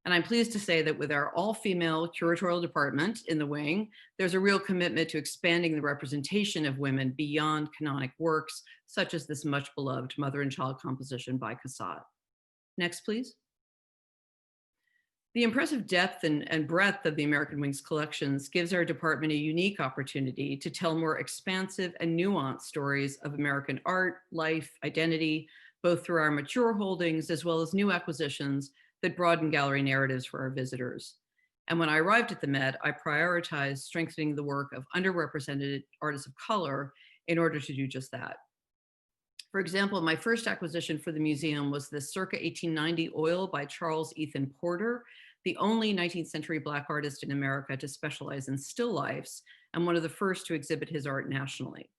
And I'm pleased to say that with our all-female curatorial department in the Wing, there's a real commitment to expanding the representation of women beyond canonic works, such as this much beloved mother and child composition by Cassatt. Next, please. The impressive depth and breadth of the American Wing's collections gives our department a unique opportunity to tell more expansive and nuanced stories of American art, life, identity, both through our mature holdings as well as new acquisitions that broaden gallery narratives for our visitors. And when I arrived at the Met, I prioritized strengthening the work of underrepresented artists of color in order to do just that. For example, my first acquisition for the museum was the circa 1890 oil by Charles Ethan Porter the only 19th century Black artist in America to specialize in still lifes, and one of the first to exhibit his art nationally.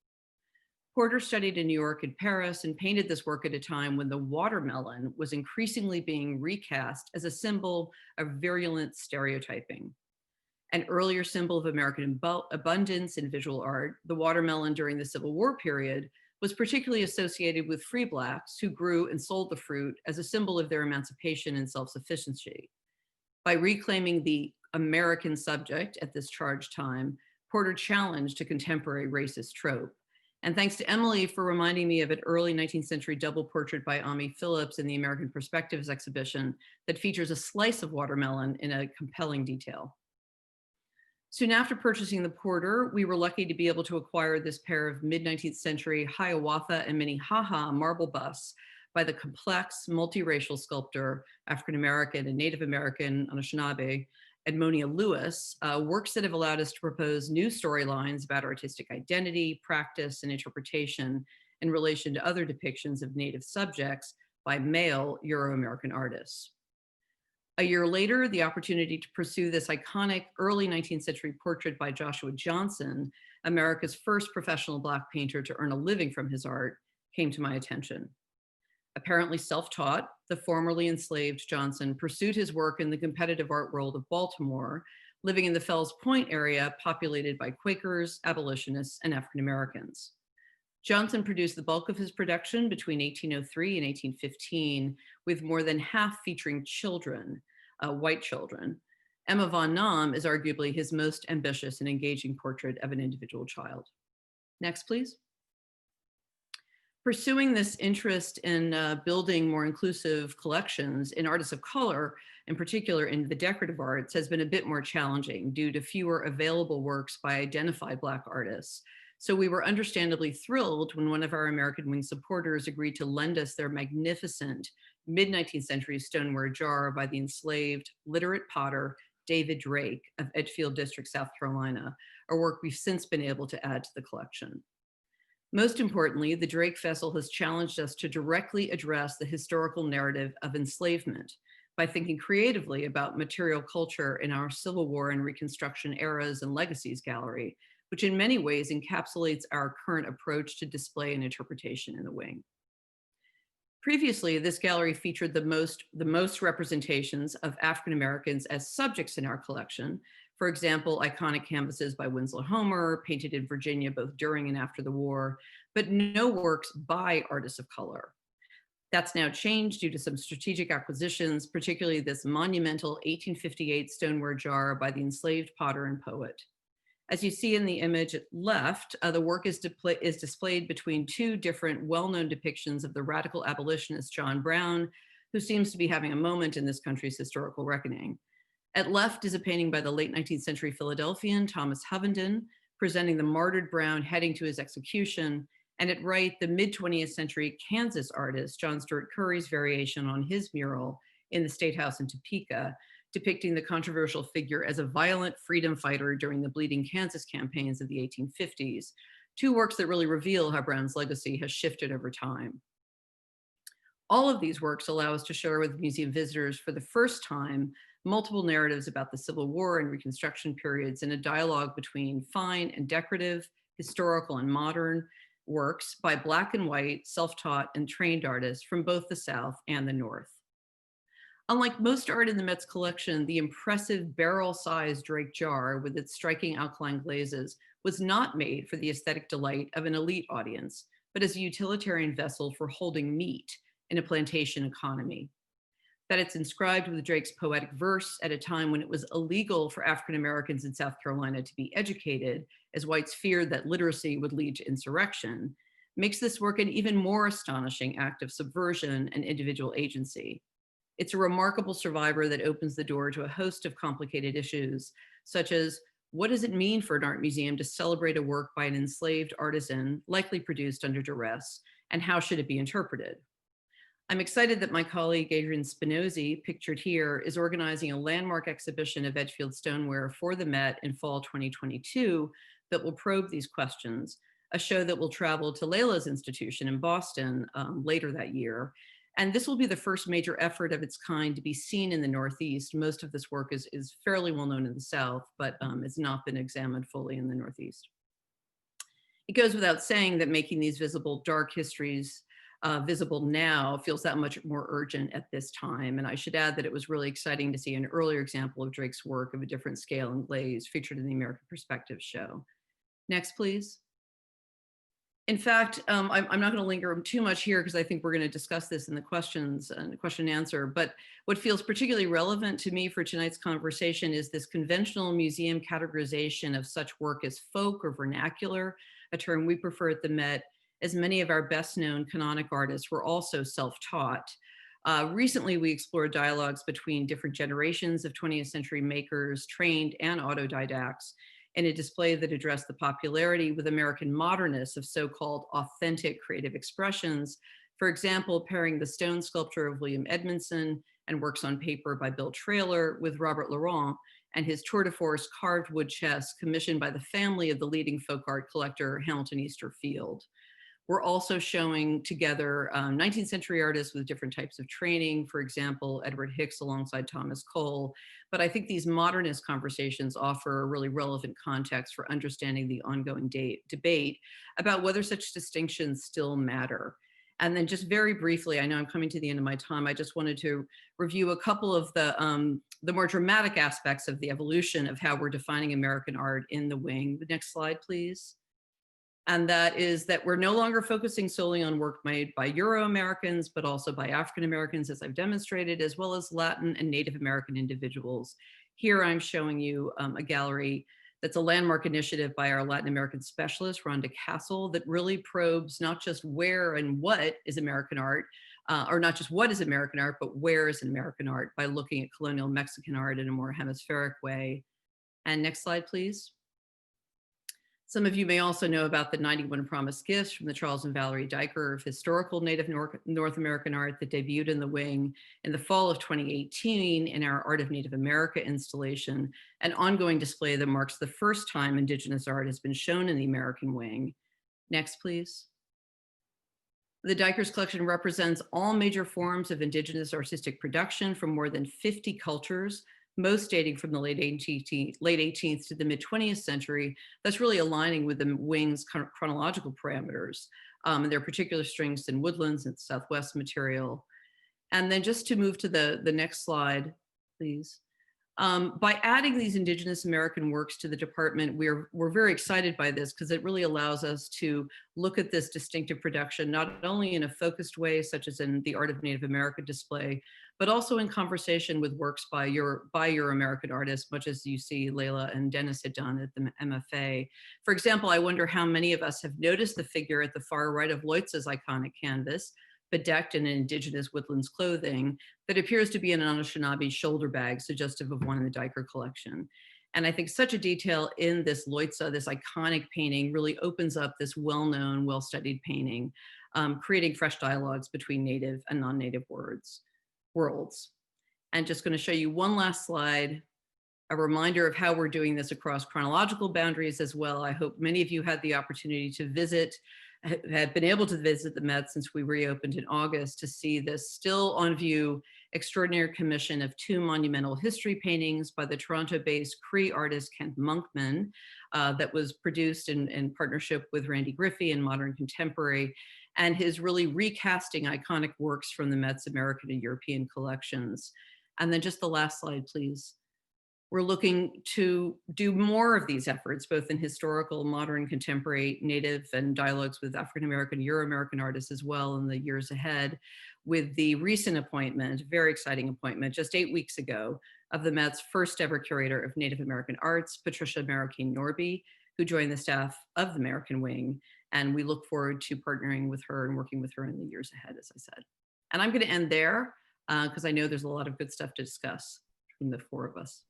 Porter studied in New York and Paris and painted this work at a time when the watermelon was increasingly being recast as a symbol of virulent stereotyping. An earlier symbol of American abundance in visual art, the watermelon during the Civil War period was particularly associated with free Blacks who grew and sold the fruit as a symbol of their emancipation and self-sufficiency. By reclaiming the American subject at this charged time, Porter challenged a contemporary racist trope. And thanks to Emelie for reminding me of an early 19th century double portrait by Ami Phillips in the American Perspectives exhibition that features a slice of watermelon in a compelling detail. Soon after purchasing the Porter, we were lucky to be able to acquire this pair of mid-19th century Hiawatha and Minnehaha marble busts by the complex multiracial sculptor, African-American and Native American Anishinaabe, Edmonia Lewis, works that have allowed us to propose new storylines about artistic identity, practice, and interpretation in relation to other depictions of Native subjects by male Euro-American artists. A year later, the opportunity to pursue this iconic early 19th century portrait by Joshua Johnson, America's first professional Black painter to earn a living from his art, came to my attention. Apparently self-taught, the formerly enslaved Johnson pursued his work in the competitive art world of Baltimore, living in the Fells Point area populated by Quakers, abolitionists, and African Americans. Johnson produced the bulk of his production between 1803 and 1815, with more than half featuring children, white children. Emma von Naum is arguably his most ambitious and engaging portrait of an individual child. Next, please. Pursuing this interest in building more inclusive collections in artists of color, in particular in the decorative arts, has been a bit more challenging due to fewer available works by identified Black artists. So we were understandably thrilled when one of our American Wing supporters agreed to lend us their magnificent mid-19th century stoneware jar by the enslaved literate potter David Drake of Edgefield District, South Carolina, a work we've since been able to add to the collection. Most importantly, the Drake vessel has challenged us to directly address the historical narrative of enslavement by thinking creatively about material culture in our Civil War and Reconstruction eras and legacies gallery, which in many ways encapsulates our current approach to display and interpretation in the wing. Previously, this gallery featured the most representations of African Americans as subjects in our collection. For example, iconic canvases by Winslow Homer, painted in Virginia both during and after the war, but no works by artists of color. That's now changed due to some strategic acquisitions, particularly this monumental 1858 stoneware jar by the enslaved potter and poet. As you see in the image left, the work is displayed between two different well-known depictions of the radical abolitionist John Brown, who seems to be having a moment in this country's historical reckoning. At left is a painting by the late 19th century Philadelphian Thomas Hovenden, presenting the martyred Brown heading to his execution, and at right, the mid-20th century Kansas artist John Stuart Curry's variation on his mural in the State House in Topeka, depicting the controversial figure as a violent freedom fighter during the Bleeding Kansas campaigns of the 1850s, two works that really reveal how Brown's legacy has shifted over time. All of these works allow us to share with museum visitors for the first time multiple narratives about the Civil War and Reconstruction periods in a dialogue between fine and decorative, historical and modern works by Black and white, self-taught and trained artists from both the South and the North. Unlike most art in the Met's collection, the impressive barrel-sized Drake jar with its striking alkaline glazes was not made for the aesthetic delight of an elite audience, but as a utilitarian vessel for holding meat in a plantation economy. That it's inscribed with Drake's poetic verse at a time when it was illegal for African Americans in South Carolina to be educated, as whites feared that literacy would lead to insurrection, makes this work an even more astonishing act of subversion and individual agency. It's a remarkable survivor that opens the door to a host of complicated issues, such as what does it mean for an art museum to celebrate a work by an enslaved artisan, likely produced under duress, and how should it be interpreted? I'm excited that my colleague Adrian Spinozzi, pictured here, is organizing a landmark exhibition of Edgefield stoneware for the Met in fall 2022 that will probe these questions, a show that will travel to Layla's institution in Boston later that year, And this will be the first major effort of its kind to be seen in the Northeast. Most of this work is fairly well known in the South, but it's not been examined fully in the Northeast. It goes without saying that making these visible dark histories visible now feels that much more urgent at this time. And I should add that it was really exciting to see an earlier example of Drake's work of a different scale and glaze featured in the American Perspective show. Next, please. In fact, I'm not going to linger too much here because I think we're going to discuss this in the questions and question and answer. But what feels particularly relevant to me for tonight's conversation is this conventional museum categorization of such work as folk or vernacular, a term we prefer at the Met, as many of our best known canonic artists were also self-taught. Recently, we explored dialogues between different generations of 20th century makers, trained and autodidacts, in a display that addressed the popularity with American modernists of so-called authentic creative expressions. For example, pairing the stone sculpture of William Edmondson and works on paper by Bill Traylor with Robert Laurent and his tour de force carved wood chest commissioned by the family of the leading folk art collector Hamilton Easter Field. We're also showing together 19th century artists with different types of training, for example, Edward Hicks alongside Thomas Cole. But I think these modernist conversations offer a really relevant context for understanding the ongoing debate about whether such distinctions still matter. And then just very briefly, I know I'm coming to the end of my time, I just wanted to review a couple of the more dramatic aspects of the evolution of how we're defining American art in the wing. The next slide, please. And that is that we're no longer focusing solely on work made by Euro-Americans, but also by African-Americans, as I've demonstrated, as well as Latin and Native American individuals. Here I'm showing you a gallery that's a landmark initiative by our Latin American specialist, Rhonda Castle, that really probes not just where and what is American art, or not just what is American art, but where is American art by looking at colonial Mexican art in a more hemispheric way. And next slide, please. Some of you may also know about the 91 Promised Gifts from the Charles and Valerie Dyker of historical Native North American art that debuted in the wing in the fall of 2018 in our Art of Native America installation, an ongoing display that marks the first time Indigenous art has been shown in the American wing. Next, please. The Dykers collection represents all major forms of Indigenous artistic production from more than 50 cultures, most dating from the late 18th to the mid 20th century. That's really aligning with the wing's chronological parameters and their particular strengths in woodlands and Southwest material. And then just to move to the next slide, please. By adding these Indigenous American works to the department, we're very excited by this because it really allows us to look at this distinctive production, not only in a focused way, such as in the Art of Native America display, but also in conversation with works by Euro-American artists, much as you see Layla and Dennis had done at the MFA. For example, I wonder how many of us have noticed the figure at the far right of Loitza's iconic canvas, bedecked in Indigenous woodlands clothing, that appears to be an Anishinaabe shoulder bag, suggestive of one in the Dyker collection. And I think such a detail in this Loitza, this iconic painting, really opens up this well-known, well-studied painting, creating fresh dialogues between native and non-native worlds. And just going to show you one last slide, a reminder of how we're doing this across chronological boundaries as well. I hope many of you had the opportunity to visit, had been able to visit the Met since we reopened in August to see this still on view extraordinary commission of 2 monumental history paintings by the Toronto-based Cree artist Kent Monkman that was produced in partnership with Randy Griffey and Modern Contemporary, and his really recasting iconic works from the Met's American and European collections. And then just the last slide, please. We're looking to do more of these efforts, both in historical, modern, contemporary, native, and dialogues with African-American, Euro-American artists as well in the years ahead, with the recent appointment, very exciting appointment, just 8 weeks ago, of the Met's first ever curator of Native American arts, Patricia Marroquin Norbi, who joined the staff of the American Wing. And we look forward to partnering with her and working with her in the years ahead, as I said. And I'm gonna end there because I know there's a lot of good stuff to discuss between the 4 of us.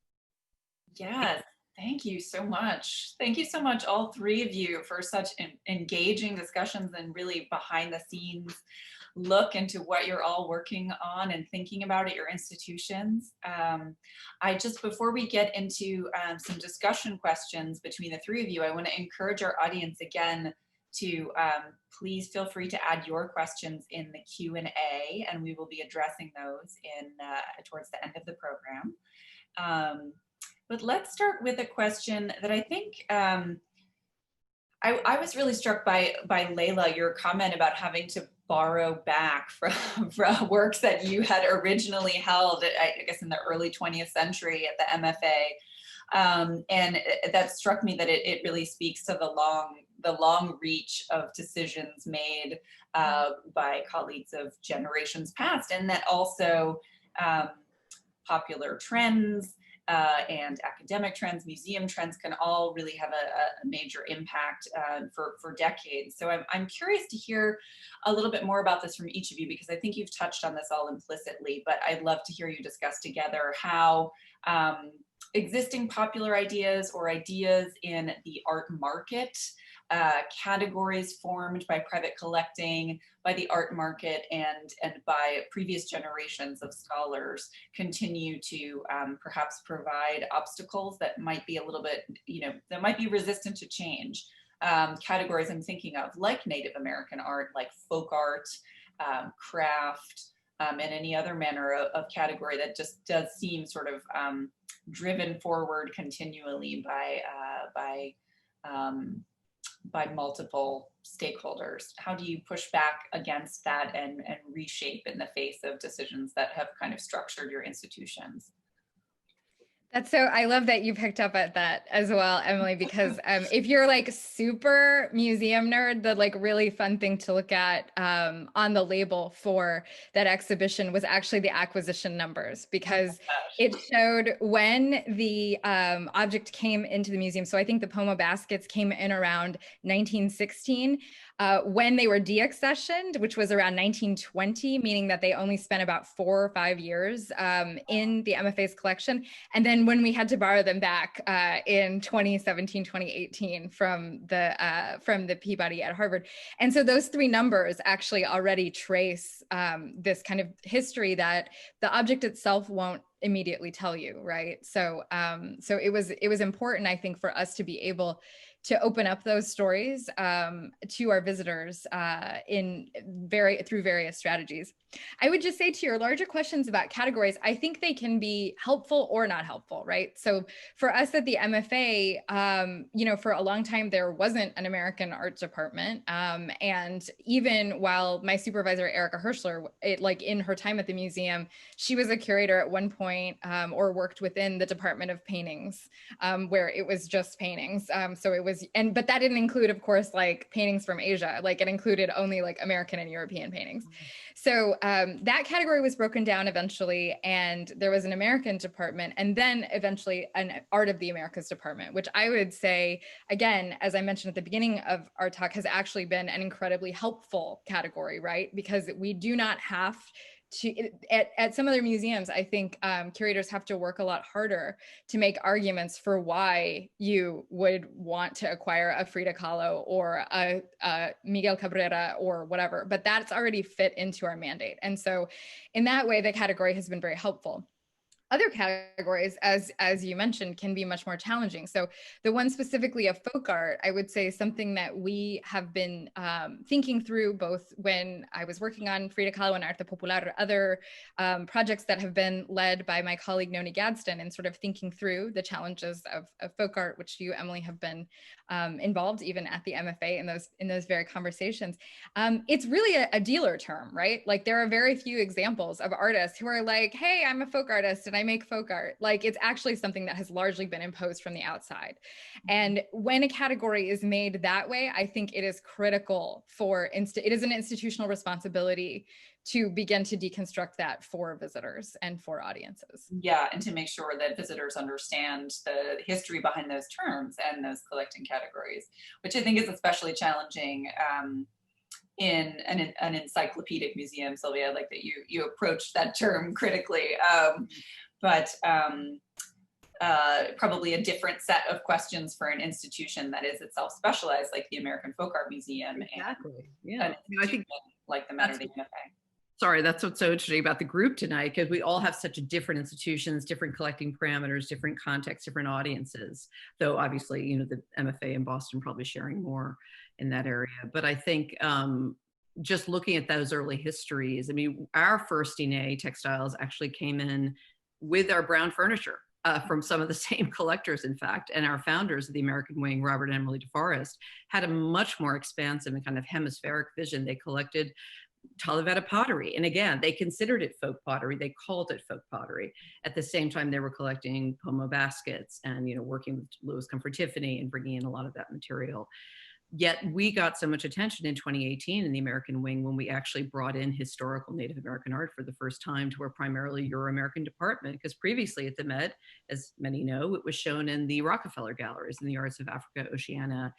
Yes, thank you so much. Thank you so much, all 3 of you, for such engaging discussions and really behind the scenes look into what you're all working on and thinking about at your institutions. Before we get into some discussion questions between the 3 of you, I want to encourage our audience again to please feel free to add your questions in the Q&A, and we will be addressing those towards the end of the program. But let's start with a question that I think I was really struck by Layla, your comment about having to borrow back from works that you had originally held, I guess, in the early 20th century at the MFA. And that struck me that it really speaks to the long reach of decisions made by colleagues of generations past, and that also popular trends and academic trends, museum trends can all really have a major impact for decades. So I'm curious to hear a little bit more about this from each of you, because I think you've touched on this all implicitly, but I'd love to hear you discuss together how existing popular ideas or ideas in the art market, categories formed by private collecting, by the art market, and by previous generations of scholars continue to perhaps provide obstacles that might be a little bit, that might be resistant to change. Categories I'm thinking of, like Native American art, like folk art, craft, and any other manner of category that just does seem sort of driven forward continually by multiple stakeholders. How do you push back against that and reshape in the face of decisions that have kind of structured your institutions? I love that you picked up at that as well, Emelie, because if you're like super museum nerd, the like really fun thing to look at on the label for that exhibition was actually the acquisition numbers, because it showed when the object came into the museum. So I think the Pomo baskets came in around 1916. When they were deaccessioned, which was around 1920, meaning that they only spent about 4 or 5 years in the MFA's collection. And then when we had to borrow them back in 2017, 2018 from the Peabody at Harvard. And so those 3 numbers actually already trace this kind of history that the object itself won't immediately tell you, right? So it was important, I think, for us to be able to open up those stories to our visitors through various strategies. I would just say, to your larger questions about categories, I think they can be helpful or not helpful, right? So for us at the MFA, for a long time, there wasn't an American art department. And even while my supervisor, Erica Hirschler, in her time at the museum, she was a curator at one point or worked within the Department of Paintings, where it was just paintings. So it was, but that didn't include, of course, like paintings from Asia, like it included only like American and European paintings. So that category was broken down eventually, and there was an American department, and then eventually an Art of the Americas department, which I would say, again, as I mentioned at the beginning of our talk, has actually been an incredibly helpful category, right? Because we do not have to, at some other museums, I think curators have to work a lot harder to make arguments for why you would want to acquire a Frida Kahlo or a Miguel Cabrera or whatever, but that's already fit into our mandate. And so in that way, the category has been very helpful. Other categories, as you mentioned, can be much more challenging. So the one specifically of folk art, I would say something that we have been thinking through, both when I was working on Frida Kahlo and Arte Popular, other projects that have been led by my colleague Noni Gadsden, and sort of thinking through the challenges of folk art, which you, Emelie, have been involved even at the MFA in those very conversations. It's really a dealer term, right? Like there are very few examples of artists who are like, hey, I'm a folk artist and I make folk art. Like it's actually something that has largely been imposed from the outside. And when a category is made that way, I think it is critical it is an institutional responsibility to begin to deconstruct that for visitors and for audiences. Yeah, and to make sure that visitors understand the history behind those terms and those collecting categories, which I think is especially challenging in an encyclopedic museum. Sylvia, I like that you approach that term critically, but probably a different set of questions for an institution that is itself specialized, like the American Folk Art Museum. Exactly. Yeah. I think like the Matter-Dei MFA. Sorry, that's what's so interesting about the group tonight, because we all have such different institutions, different collecting parameters, different contexts, different audiences. Though obviously, the MFA in Boston probably sharing more in that area. But I think just looking at those early histories, I mean, our first DNA textiles actually came in with our brown furniture from some of the same collectors, in fact. And our founders of the American wing, Robert and Emelie Gevalt, had a much more expansive and kind of hemispheric vision. They collected Talavera pottery. And again, they considered it folk pottery. They called it folk pottery. At the same time, they were collecting pomo baskets and, you know, working with Louis Comfort Tiffany and bringing in a lot of that material. Yet we got so much attention in 2018 in the American wing when we actually brought in historical Native American art for the first time to our primarily Euro-American department, because previously at the Met, as many know, it was shown in the Rockefeller galleries in the arts of Africa, Oceania,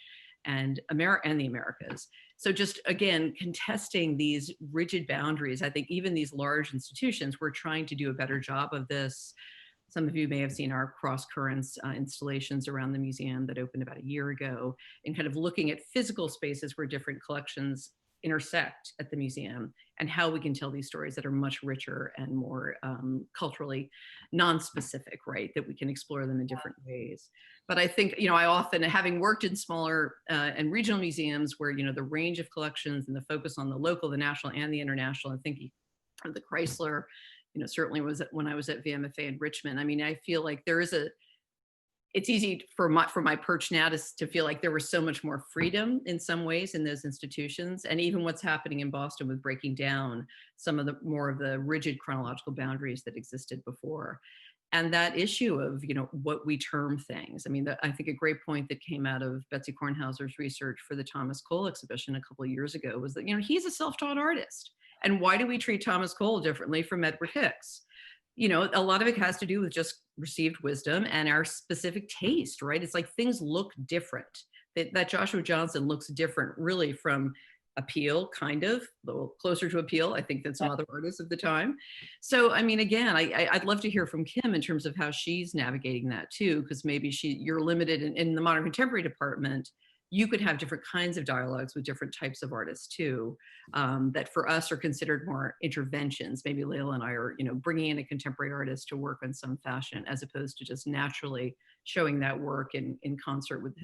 and the Americas. So just, again, contesting these rigid boundaries, I think even these large institutions were trying to do a better job of this. Some of you may have seen our Cross Currents installations around the museum that opened about a year ago, and kind of looking at physical spaces where different collections intersect at the museum and how we can tell these stories that are much richer and more culturally non-specific, right? That we can explore them in different ways. But I think, you know, I often, having worked in smaller and regional museums where, you know, the range of collections and the focus on the local, the national, and the international, I think of the Chrysler, you know, certainly was when I was at VMFA in Richmond. I mean, I feel like there is it's easy for my perch now to feel like there was so much more freedom in some ways in those institutions. And even what's happening in Boston with breaking down some of the more of the rigid chronological boundaries that existed before. And that issue of, you know, what we term things. I mean, I think a great point that came out of Betsy Kornhauser's research for the Thomas Cole exhibition a couple of years ago was that, you know, he's a self-taught artist. And why do we treat Thomas Cole differently from Edward Hicks? You know, a lot of it has to do with just received wisdom and our specific taste, right? It's like things look different. That Joshua Johnson looks different really from Appeal, kind of, a little closer to Appeal, I think, than some other artists of the time. So, I mean, again, I'd love to hear from Kim in terms of how she's navigating that too, because maybe you're limited in the modern contemporary department. You could have different kinds of dialogues with different types of artists too, that for us are considered more interventions. Maybe Layla and I are, you know, bringing in a contemporary artist to work on some fashion, as opposed to just naturally showing that work in concert with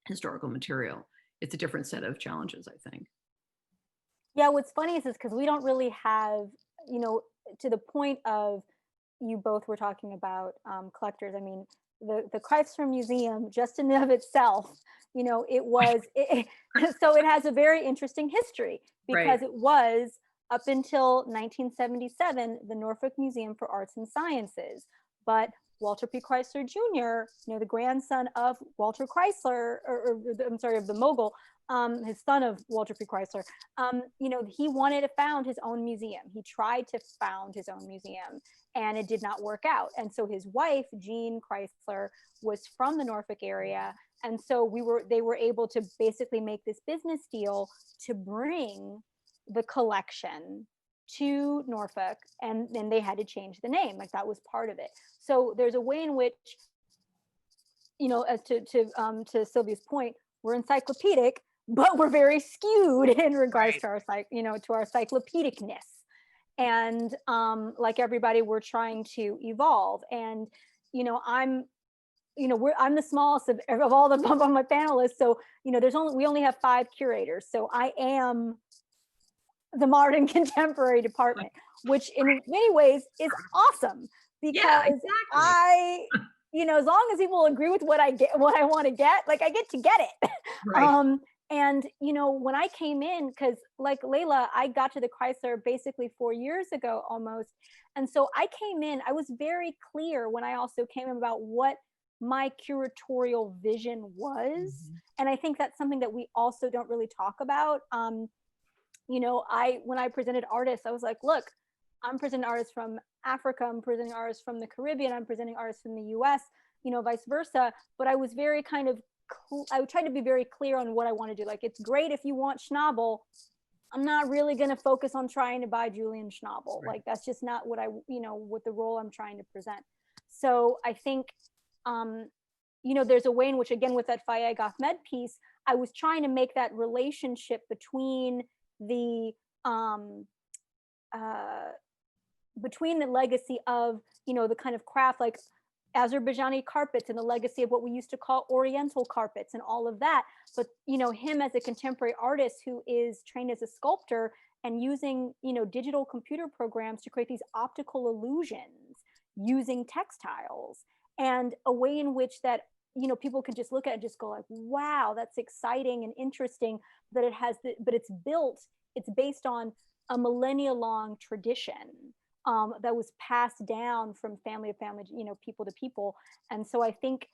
historical material. It's a different set of challenges, I think. Yeah, what's funny is because we don't really have, you know, to the point of, you both were talking about collectors. I mean, the Chrysler Museum, just in and of itself, you know, so it has a very interesting history, because it was, up until 1977, the Norfolk Museum for Arts and Sciences. But Walter P. Chrysler Jr., you know, the grandson of Walter Chrysler, of the mogul, his son of Walter P. Chrysler, you know, he wanted to found his own museum. He tried to found his own museum, and it did not work out. And so his wife, Jean Chrysler, was from the Norfolk area. And so they were able to basically make this business deal to bring the collection to Norfolk, and then they had to change the name. Like, that was part of it. So there's a way in which, you know, as to Sylvia's point, we're encyclopedic, but we're very skewed in regards to our, you know, to our cyclopedicness. And like everybody, we're trying to evolve. And, you know, I'm the smallest of all my panelists. So, you know, we only have 5 curators. So I am the modern contemporary department, which in many ways is awesome, because you know, as long as people agree with what I want to get, like, I get to get it. Right. And, you know, when I came in, because like Layla, I got to the Chrysler basically 4 years ago almost. And so I came in, I was very clear when I also came in about what my curatorial vision was. Mm-hmm. And I think that's something that we also don't really talk about. You know, when I presented artists, I was like, look, I'm presenting artists from Africa, I'm presenting artists from the Caribbean, I'm presenting artists from the US, you know, vice versa. But I was very I would try to be very clear on what I want to do. Like, it's great if you want Schnabel. I'm not really going to focus on trying to buy Julian Schnabel. Right. Like, that's just not what what the role I'm trying to present. So I think, you know, there's a way in which, again, with that Faye Ahmed piece, I was trying to make that relationship between the legacy of, you know, the kind of craft, like Azerbaijani carpets and the legacy of what we used to call Oriental carpets and all of that. But, you know, him as a contemporary artist who is trained as a sculptor and using, you know, digital computer programs to create these optical illusions using textiles, and a way in which that, you know, people can just look at it and just go like, wow, that's exciting and interesting, that it has but it's based on a millennia long tradition that was passed down from family to family, you know, people to people. And so I think,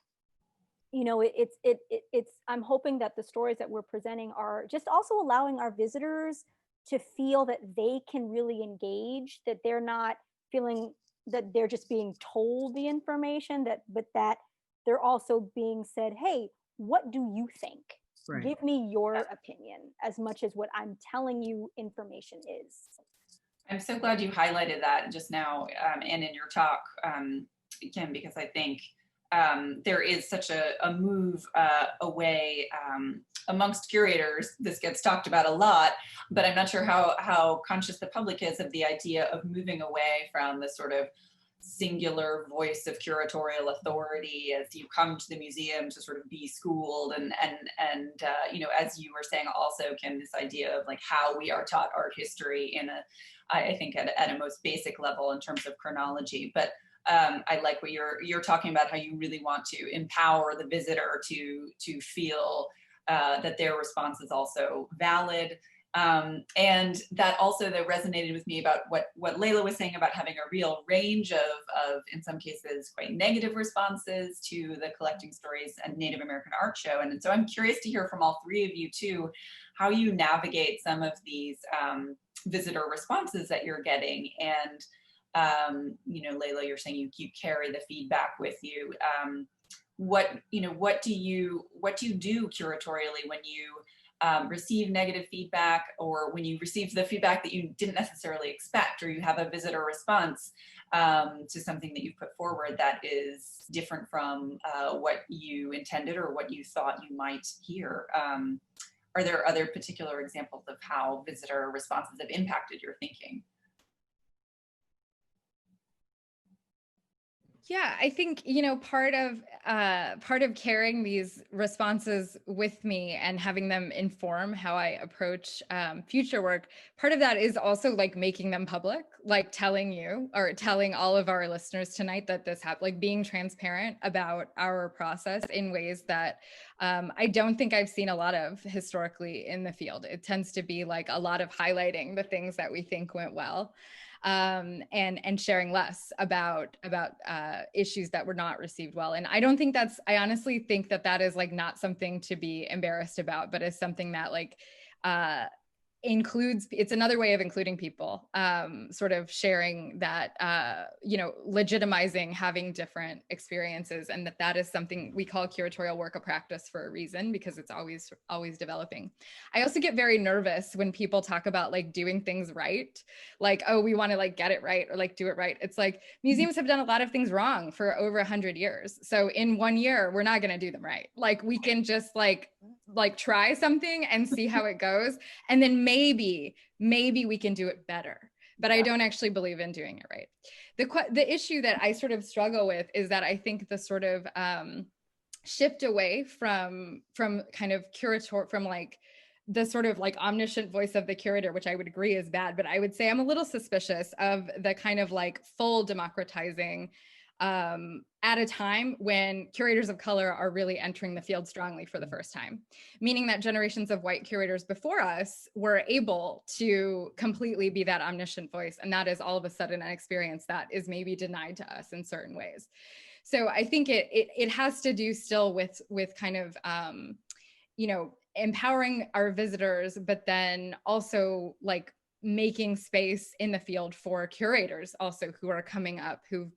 you know, it's I'm hoping that the stories that we're presenting are just also allowing our visitors to feel that they can really engage, that they're not feeling that they're just being told the information, but that they're also being said, hey, what do you think? Right. Give me your opinion as much as what I'm telling you information is. I'm so glad you highlighted that just now and in your talk, Kim, because I think there is such a move away amongst curators. This gets talked about a lot, but I'm not sure how conscious the public is of the idea of moving away from the sort of singular voice of curatorial authority as you come to the museum to sort of be schooled, and you know, as you were saying also, Kim, this idea of like how we are taught art history in I think at a most basic level in terms of chronology. But I like what you're talking about, how you really want to empower the visitor to feel that their response is also valid. And that also that resonated with me about what Layla was saying about having a real range of in some cases quite negative responses to the Collecting Stories and Native American Art Show. And so I'm curious to hear from all three of you too, how you navigate some of these visitor responses that you're getting. And you know, Layla, you're saying you carry the feedback with you. What do you do curatorially when you receive negative feedback, or when you receive the feedback that you didn't necessarily expect, or you have a visitor response to something that you've put forward that is different from what you intended or what you thought you might hear? Are there other particular examples of how visitor responses have impacted your thinking? Yeah, I think, you know, part of carrying these responses with me and having them inform how I approach future work, part of that is also like making them public, like telling you or telling all of our listeners tonight that this happened, like being transparent about our process in ways that I don't think I've seen a lot of historically in the field. It tends to be like a lot of highlighting the things that we think went well. And sharing less about issues that were not received well. And I honestly think that is like not something to be embarrassed about, but is something that like it's another way of including people, sort of sharing that, you know, legitimizing having different experiences, and that is something we call curatorial work of practice for a reason, because it's always developing. I also get very nervous when people talk about like doing things right, like, oh, we want to like get it right or like do it right. It's like museums have done a lot of things wrong for over 100 years. So in 1 year, we're not going to do them right. Like we can just like try something and see how it goes. And then maybe we can do it better, but I don't actually believe in doing it right. The issue that I sort of struggle with is that I think the sort of shift away from kind of from like the sort of like omniscient voice of the curator, which I would agree is bad, but I would say I'm a little suspicious of the kind of like full democratizing at a time when curators of color are really entering the field strongly for the first time, meaning that generations of white curators before us were able to completely be that omniscient voice. And that is all of a sudden an experience that is maybe denied to us in certain ways. So I think it has to do still with kind of, you know, empowering our visitors, but then also like making space in the field for curators also who are coming up from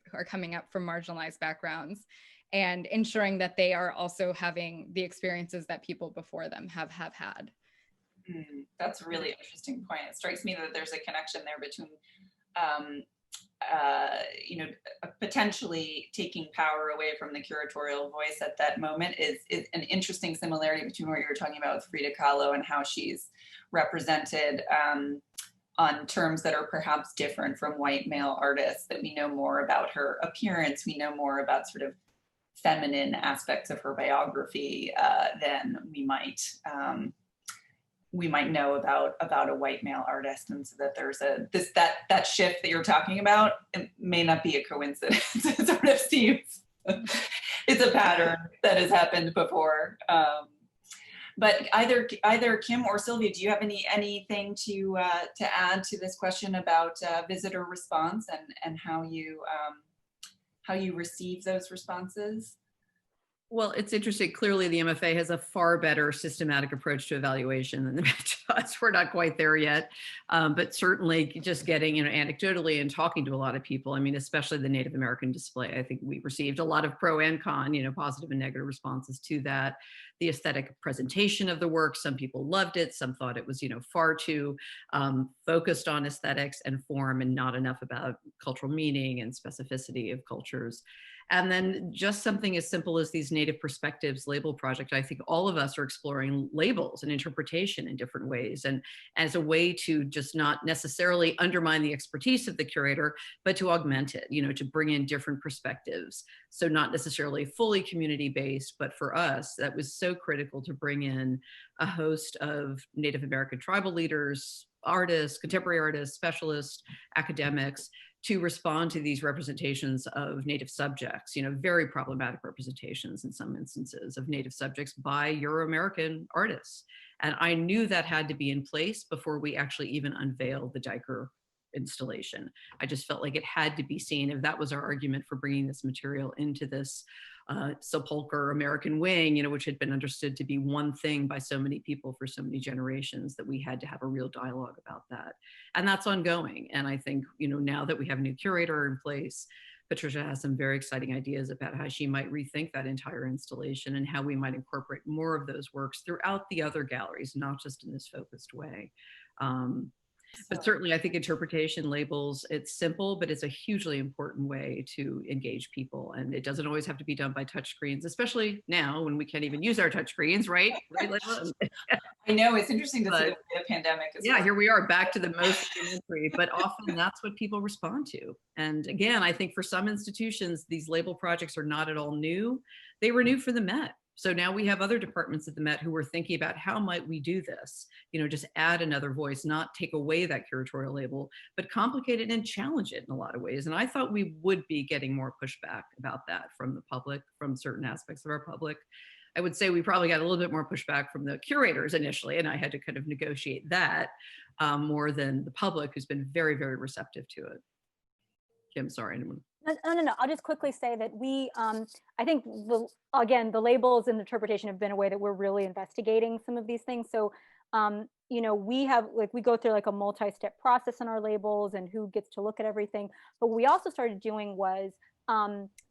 marginalized backgrounds, and ensuring that they are also having the experiences that people before them have had. That's a really interesting point. It strikes me that there's a connection there between you know, potentially taking power away from the curatorial voice at that moment is an interesting similarity between what you were talking about with Frida Kahlo and how she's represented on terms that are perhaps different from white male artists, that we know more about her appearance, we know more about sort of feminine aspects of her biography than we might know about a white male artist, and so that there's that shift that you're talking about, it may not be a coincidence. It sort of seems it's a pattern that has happened before. But either Kim or Sylvia, do you have anything to add to this question about visitor response and how you receive those responses? Well, it's interesting. Clearly, the MFA has a far better systematic approach to evaluation than the Met does. We're not quite there yet, but certainly just getting, anecdotally and talking to a lot of people. I mean, especially the Native American display. I think we received a lot of pro and con, positive and negative responses to that. The aesthetic presentation of the work. Some people loved it. Some thought it was, far too focused on aesthetics and form and not enough about cultural meaning and specificity of cultures. And then just something as simple as these Native Perspectives label project. I think all of us are exploring labels and interpretation in different ways, and as a way to just not necessarily undermine the expertise of the curator, but to augment it, to bring in different perspectives. So not necessarily fully community-based, but for us, that was so critical to bring in a host of Native American tribal leaders, artists, contemporary artists, specialists, academics, to respond to these representations of Native subjects, very problematic representations in some instances of Native subjects by Euro-American artists. And I knew that had to be in place before we actually even unveiled the Diker installation. I just felt like it had to be seen. If that was our argument for bringing this material into this sepulcher American wing, which had been understood to be one thing by so many people for so many generations, that we had to have a real dialogue about that. And that's ongoing. And I think, now that we have a new curator in place, Patricia has some very exciting ideas about how she might rethink that entire installation and how we might incorporate more of those works throughout the other galleries, not just in this focused way. But certainly I think interpretation labels, it's simple, but it's a hugely important way to engage people. And it doesn't always have to be done by touchscreens, especially now when we can't even use our touchscreens, right? I know, it's interesting to see the pandemic as well. Here we are back to the most elementary, but often that's what people respond to. And again, I think for some institutions, these label projects are not at all new. They were new for the Met. So now we have other departments at the Met who are thinking about how might we do this, just add another voice, not take away that curatorial label, but complicate it and challenge it in a lot of ways. And I thought we would be getting more pushback about that from the public, from certain aspects of our public. I would say we probably got a little bit more pushback from the curators initially, and I had to kind of negotiate that more than the public, who's been very, very receptive to it. Kim, sorry. No. I'll just quickly say that we, I think the labels and interpretation have been a way that we're really investigating some of these things. So, we have, we go through a multi-step process in our labels and who gets to look at everything. But what we also started doing was,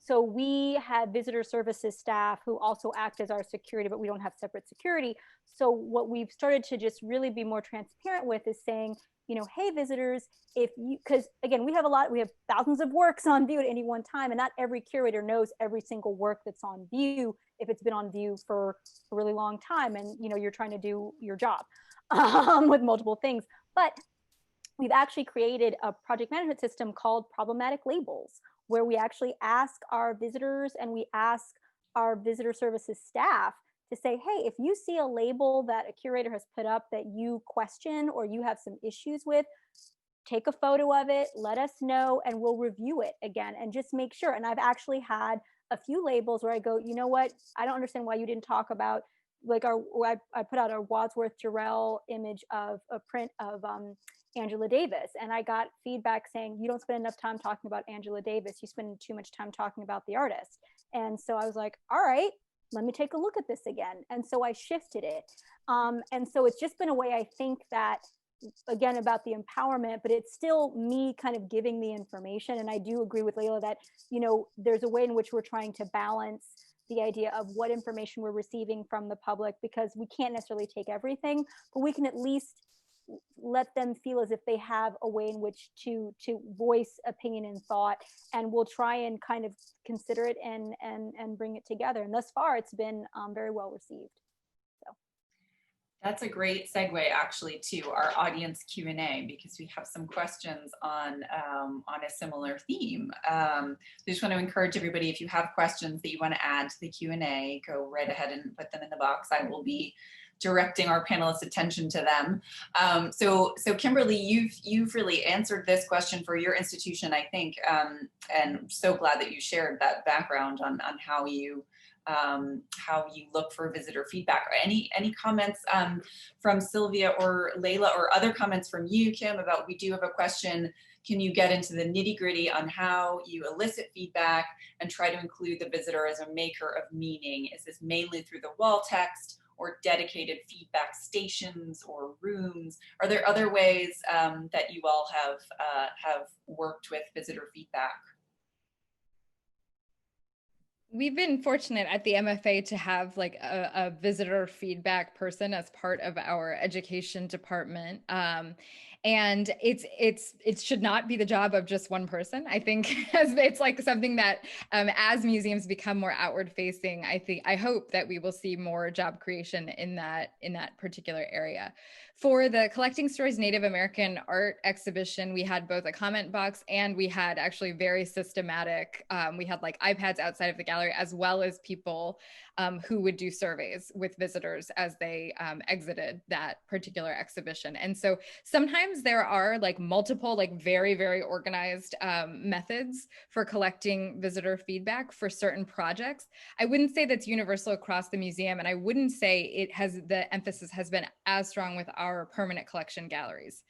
so we had visitor services staff who also act as our security, but we don't have separate security. So what we've started to just really be more transparent with is saying, hey, visitors, because again, we have thousands of works on view at any one time, and not every curator knows every single work that's on view if it's been on view for a really long time, and you're trying to do your job with multiple things. But we've actually created a project management system called Problematic Labels, where we actually ask our visitors and we ask our visitor services staff to say, hey, if you see a label that a curator has put up that you question or you have some issues with, take a photo of it, let us know, and we'll review it again and just make sure. And I've actually had a few labels where I go, you know what, I don't understand why you didn't talk about, I put out a Wadsworth Jarrell image of a print of Angela Davis, and I got feedback saying, you don't spend enough time talking about Angela Davis, you spend too much time talking about the artist. And so I was like, all right, let me take a look at this again. And so I shifted it. And so it's just been a way, I think, that, again, about the empowerment, but it's still me kind of giving the information. And I do agree with Layla that, there's a way in which we're trying to balance the idea of what information we're receiving from the public, because we can't necessarily take everything, but we can at least let them feel as if they have a way in which to voice opinion and thought, and we'll try and kind of consider it and bring it together. And thus far, it's been very well received. So, That's a great segue actually to our audience Q&A, because we have some questions on a similar theme. I just want to encourage everybody, if you have questions that you want to add to the Q&A, go right ahead and put them in the box. I will be directing our panelists' attention to them. So Kimberli, you've really answered this question for your institution, I think, and so glad that you shared that background on how you look for visitor feedback. Any comments from Sylvia or Layla, or other comments from you, Kim, about, we do have a question, can you get into the nitty-gritty on how you elicit feedback and try to include the visitor as a maker of meaning? Is this mainly through the wall text or dedicated feedback stations or rooms? Are there other ways that you all have worked with visitor feedback? We've been fortunate at the MFA to have like a visitor feedback person as part of our education department. And it should not be the job of just one person. I think it's like something that as museums become more outward facing, I hope that we will see more job creation in that particular area. For the Collecting Stories Native American Art exhibition, we had both a comment box and we had actually very systematic, we had like iPads outside of the gallery, as well as people who would do surveys with visitors as they exited that particular exhibition. And so sometimes there are like multiple, like very, very organized methods for collecting visitor feedback for certain projects. I wouldn't say that's universal across the museum, and I wouldn't say the emphasis has been as strong with our permanent collection galleries.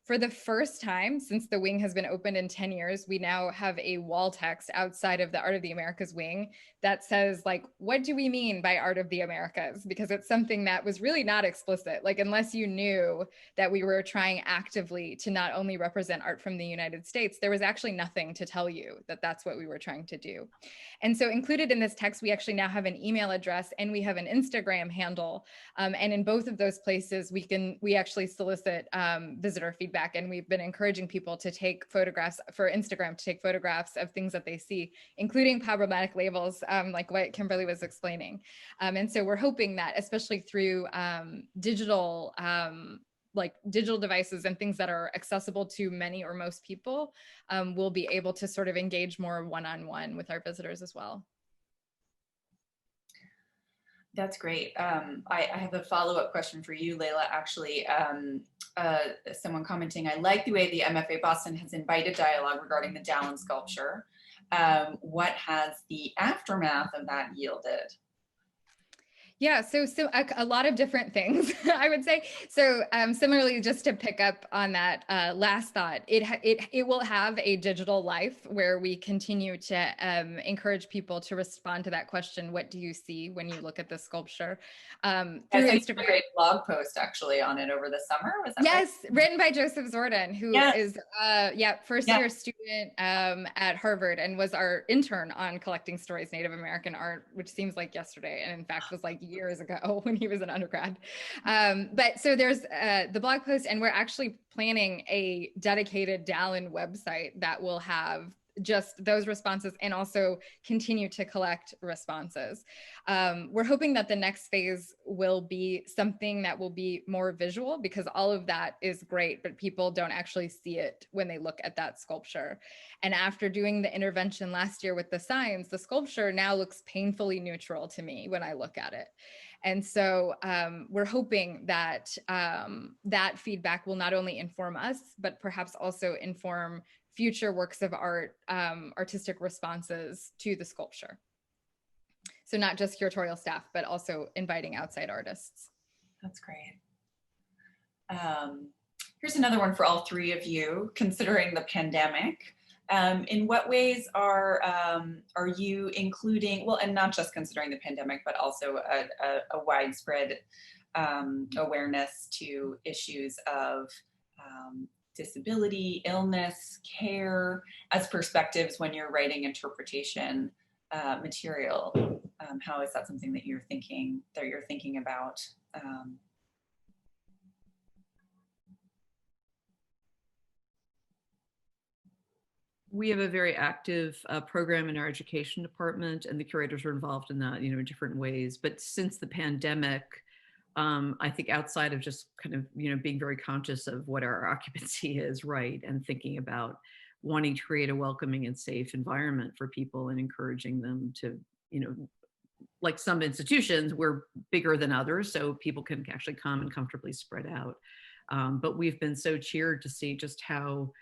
For the first time since the wing has been opened in 10 years, we now have a wall text outside of the Art of the Americas wing that says, like, what do we mean by Art of the Americas? Because it's something that was really not explicit. Like, unless you knew that we were trying actively to not only represent art from the United States, there was actually nothing to tell you that that's what we were trying to do. And so included in this text, we actually now have an email address and we have an Instagram handle. And in both of those places, we actually solicit visitor feedback. And we've been encouraging people to take photographs for Instagram, to take photographs of things that they see, including problematic labels, like what Kimberli was explaining. And so we're hoping that, especially through digital devices and things that are accessible to many or most people, we'll be able to sort of engage more one-on-one with our visitors as well. That's great. I have a follow-up question for you, Layla, actually. Someone commenting, I like the way the MFA Boston has invited dialogue regarding the Dallin sculpture. What has the aftermath of that yielded? Yeah, so a lot of different things, I would say. So similarly, just to pick up on that last thought, it will have a digital life where we continue to encourage people to respond to that question, what do you see when you look at the sculpture? Through Instagram. A great blog post actually on it over the summer, was that yes, right? Written by Joseph Zordon, who is first year student at Harvard and was our intern on Collecting Stories Native American Art, which seems like yesterday, and in fact was like years ago when he was an undergrad. But so there's the blog post, and we're actually planning a dedicated Dallin website that will have just those responses and also continue to collect responses. We're hoping that the next phase will be something that will be more visual, because all of that is great, but people don't actually see it when they look at that sculpture. And after doing the intervention last year with the signs, the sculpture now looks painfully neutral to me when I look at it. And so we're hoping that that feedback will not only inform us, but perhaps also inform future works of art, artistic responses to the sculpture. So not just curatorial staff, but also inviting outside artists. That's great. Here's another one for all three of you, considering the pandemic. In what ways are you including, well, and not just considering the pandemic, but also a widespread awareness to issues of disability, illness, care as perspectives when you're writing interpretation material? How is that something that you're thinking about? We have a very active program in our education department, and the curators are involved in that, in different ways. But since the pandemic, I think outside of just kind of, being very conscious of what our occupancy is, right, and thinking about wanting to create a welcoming and safe environment for people and encouraging them to, like some institutions, we're bigger than others, so people can actually come and comfortably spread out. But we've been so cheered to see just how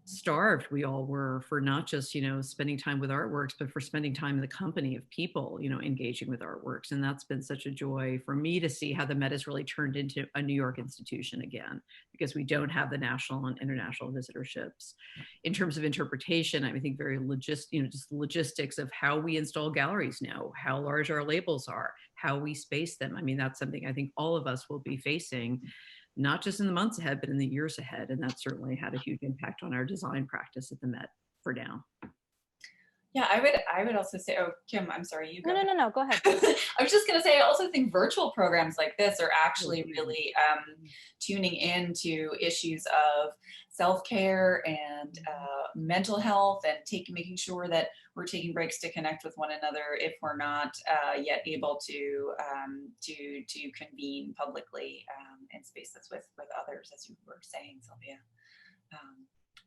starved we all were for not just spending time with artworks, but for spending time in the company of people engaging with artworks. And that's been such a joy for me to see how the Met has really turned into a New York institution again, because we don't have the national and international visitorships. In terms of interpretation, I think very just logistics of how we install galleries now, how large our labels are, how we space them. I mean, that's something I think all of us will be facing, not just in the months ahead, but in the years ahead. And that certainly had a huge impact on our design practice at the Met for now. Yeah, I would also say, oh, Kim, I'm sorry, you go. No, go ahead. I was just going to say, I also think virtual programs like this are actually really tuning into issues of self-care and mental health, and making sure that we're taking breaks to connect with one another if we're not yet able to convene publicly in spaces with others, as you were saying, Sylvia.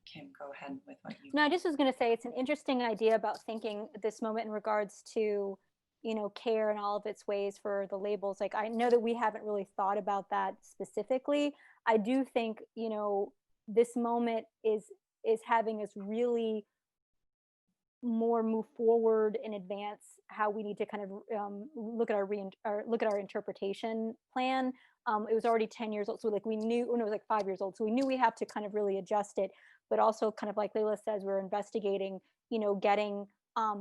Kim, go ahead with what you. No, I just was going to say it's an interesting idea about thinking this moment in regards to, care in all of its ways for the labels. Like, I know that we haven't really thought about that specifically. I do think, this moment is having us really more move forward and advance how we need to kind of look at our interpretation plan. It was already 10 years old, so like we knew, when it was like 5 years old, so we knew we have to kind of really adjust it. But also, kind of like Layla says, we're investigating, getting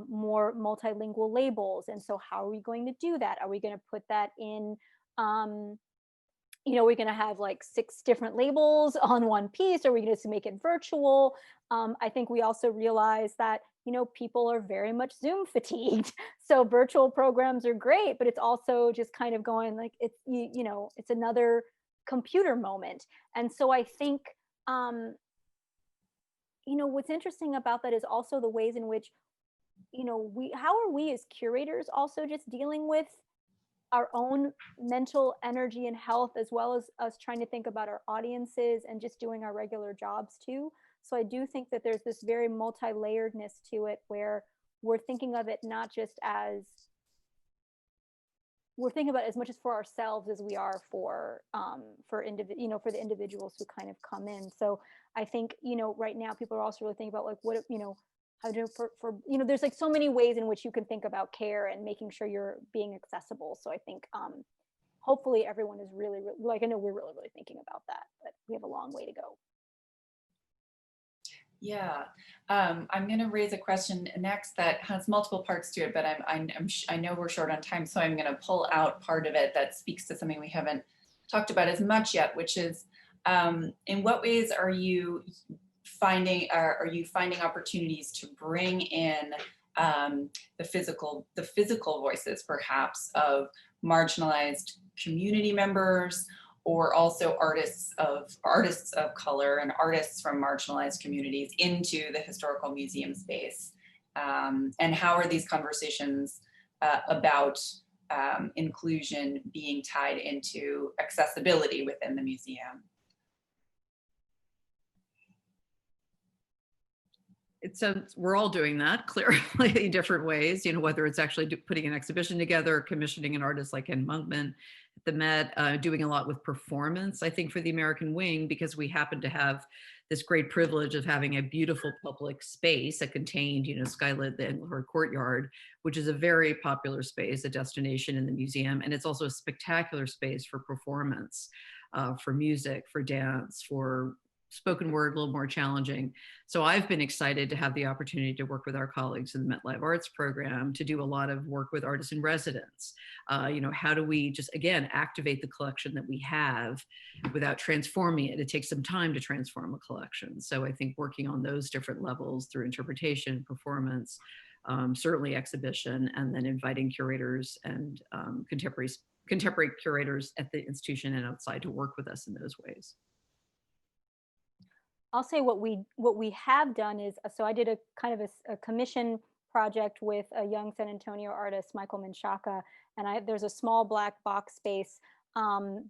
more multilingual labels. And so how are we going to do that? Are we going to put that in, we're going to have like 6 different labels on one piece? Or are we going to make it virtual? I think we also realize that, people are very much Zoom fatigued. So virtual programs are great, but it's also just kind of going like, it's, it's another computer moment. And so I think, what's interesting about that is also the ways in which, how are we as curators also just dealing with our own mental energy and health, as well as us trying to think about our audiences and just doing our regular jobs too. So I do think that there's this very multi-layeredness to it, where we're thinking of it not just as, we're thinking about it as much as for ourselves as we are for the individuals who kind of come in. So I think, right now people are also really thinking about like, what, how to, there's like so many ways in which you can think about care and making sure you're being accessible. So I think hopefully everyone is really, like, I know we're really, really thinking about that, but we have a long way to go. Yeah, I'm going to raise a question next that has multiple parts to it, but I know we're short on time, so I'm going to pull out part of it that speaks to something we haven't talked about as much yet, which is in what ways are you finding opportunities to bring in the physical voices, perhaps, of marginalized community members, or also artists of color and artists from marginalized communities into the historical museum space? And how are these conversations about inclusion being tied into accessibility within the museum? We're all doing that clearly in different ways, whether it's actually putting an exhibition together, commissioning an artist like Ken Monkman at the Met, doing a lot with performance, I think, for the American Wing, because we happen to have this great privilege of having a beautiful public space, a contained, skylit the Englehart Courtyard, which is a very popular space, a destination in the museum. And it's also a spectacular space for performance, for music, for dance, for spoken word, a little more challenging. So I've been excited to have the opportunity to work with our colleagues in the Met Live Arts program to do a lot of work with artists in residence. How do we just, again, activate the collection that we have without transforming it? It takes some time to transform a collection. So I think working on those different levels through interpretation, performance, certainly exhibition, and then inviting curators and contemporary curators at the institution and outside to work with us in those ways. I'll say what we have done is, so I did a kind of a commission project with a young San Antonio artist, Michael Menchaca, and there's a small black box space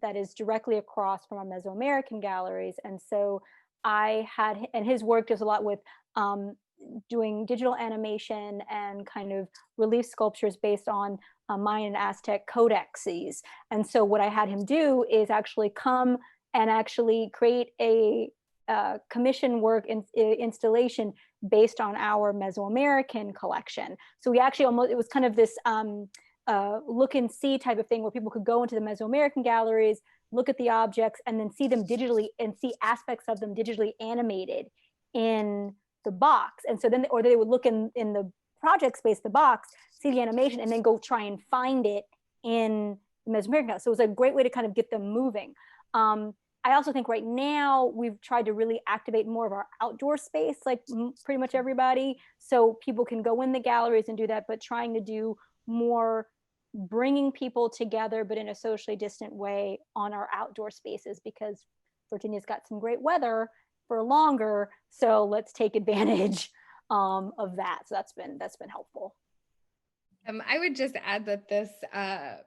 that is directly across from our Mesoamerican galleries. And so I had, and his work does a lot with doing digital animation and kind of relief sculptures based on Mayan and Aztec codexes. And so what I had him do is actually come and actually create a commission work installation based on our Mesoamerican collection. So we actually almost, it was kind of this look and see type of thing where people could go into the Mesoamerican galleries, look at the objects, and then see them digitally and see aspects of them digitally animated in the box. And so then, or they would look in the project space, the box, see the animation, and then go try and find it in the Mesoamerican. So it was a great way to kind of get them moving. I also think right now we've tried to really activate more of our outdoor space, like pretty much everybody, so people can go in the galleries and do that, but trying to do more bringing people together, but in a socially distant way on our outdoor spaces, because Virginia's got some great weather for longer. So let's take advantage of that. So that's been helpful. I would just add that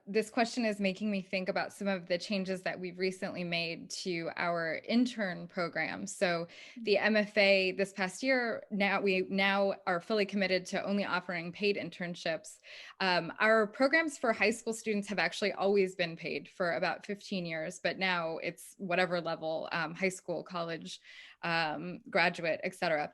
this question is making me think about some of the changes that we've recently made to our intern program. So the MFA this past year, we now are fully committed to only offering paid internships. Our programs for high school students have actually always been paid for about 15 years, but now it's whatever level, high school, college, graduate, et cetera.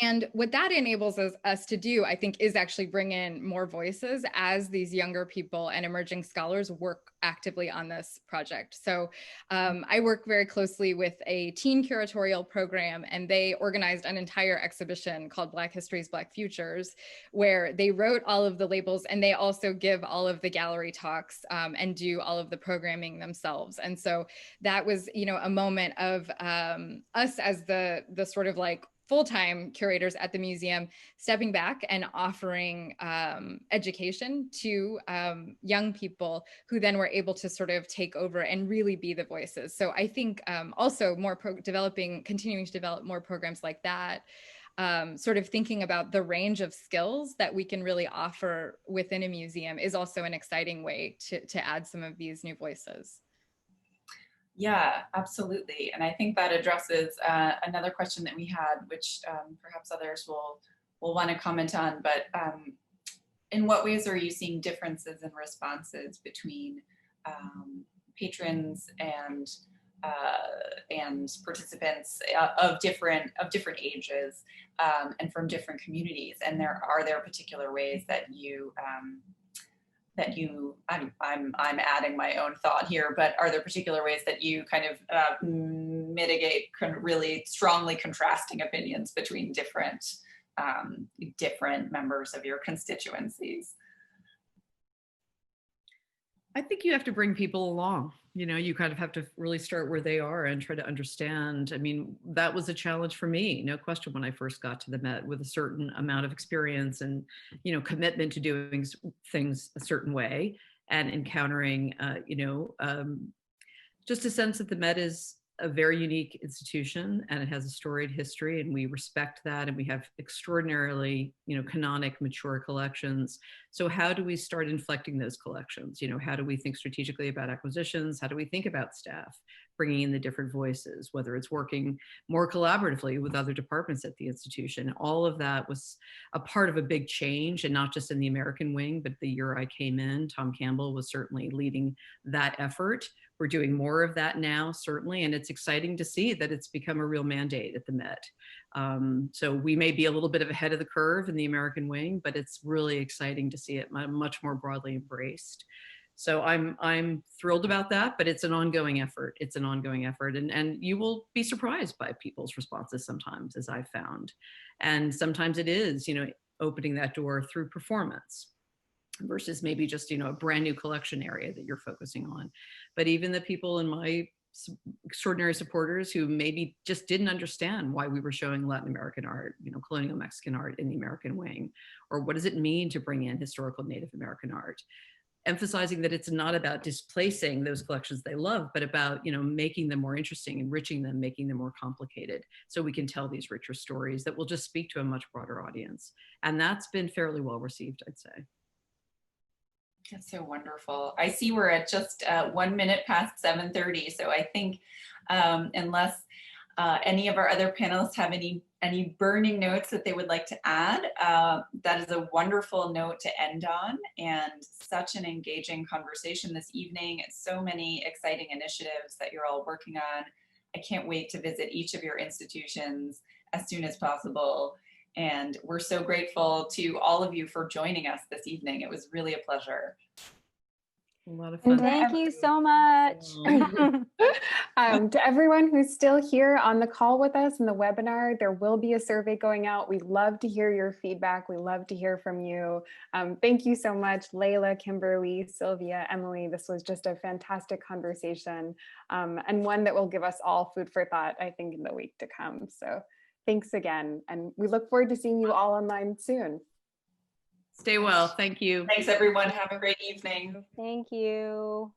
And what that enables us to do, I think, is actually bring in more voices as these younger people and emerging scholars work actively on this project. So I work very closely with a teen curatorial program, and they organized an entire exhibition called Black Histories, Black Futures, where they wrote all of the labels, and they also give all of the gallery talks and do all of the programming themselves. And so that was, you know, a moment of us as the sort of like full-time curators at the museum stepping back and offering education to young people who then were able to sort of take over and really be the voices. So I think also more continuing to develop more programs like that, sort of thinking about the range of skills that we can really offer within a museum is also an exciting way to add some of these new voices. Yeah, absolutely. And I think that addresses another question that we had, which perhaps others will want to comment on, but in what ways are you seeing differences in responses between patrons and participants of different ages and from different communities? And are there particular ways that I'm adding my own thought here, but are there particular ways that you kind of mitigate really strongly contrasting opinions between different members of your constituencies? I think you have to bring people along. You know, you kind of have to really start where they are and try to understand. I mean, that was a challenge for me, no question, when I first got to the Met with a certain amount of experience and, you know, commitment to doing things a certain way and encountering, just a sense that the Met is a very unique institution and it has a storied history, and we respect that, and we have extraordinarily, you know, canonic, mature collections. So how do we start inflecting those collections? You know, how do we think strategically about acquisitions? How do we think about staff, bringing in the different voices, whether it's working more collaboratively with other departments at the institution? All of that was a part of a big change, and not just in the American wing, but the year I came in, Tom Campbell was certainly leading that effort. We're doing more of that now, certainly, and it's exciting to see that it's become a real mandate at the Met. So we may be a little bit of ahead of the curve in the American wing, but it's really exciting to see it much more broadly embraced. So I'm thrilled about that, but it's an ongoing effort. It's an ongoing effort, and you will be surprised by people's responses sometimes, as I've found. And sometimes it is, you know, opening that door through performance versus maybe just, you know, a brand new collection area that you're focusing on. But even the people in my extraordinary supporters who maybe just didn't understand why we were showing Latin American art, you know, colonial Mexican art in the American wing, or what does it mean to bring in historical Native American art, emphasizing that it's not about displacing those collections they love, but about, you know, making them more interesting, enriching them, making them more complicated, so we can tell these richer stories that will just speak to a much broader audience. And that's been fairly well received, I'd say. That's so wonderful. I see we're at just 1 minute past 7:30. So I think unless any of our other panelists have any burning notes that they would like to add, that is a wonderful note to end on, and such an engaging conversation this evening. So many exciting initiatives that you're all working on. I can't wait to visit each of your institutions as soon as possible. And we're so grateful to all of you for joining us this evening. It was really a pleasure. A lot of fun. Thank you so much. To everyone who's still here on the call with us in the webinar, there will be a survey going out. We love to hear your feedback. We love to hear from you. Thank you so much, Layla, Kimberli, Sylvia, Emelie. This was just a fantastic conversation, and one that will give us all food for thought, I think, in the week to come. So thanks again. And we look forward to seeing you all online soon. Stay well. Thank you. Thanks, everyone. Have a great evening. Thank you.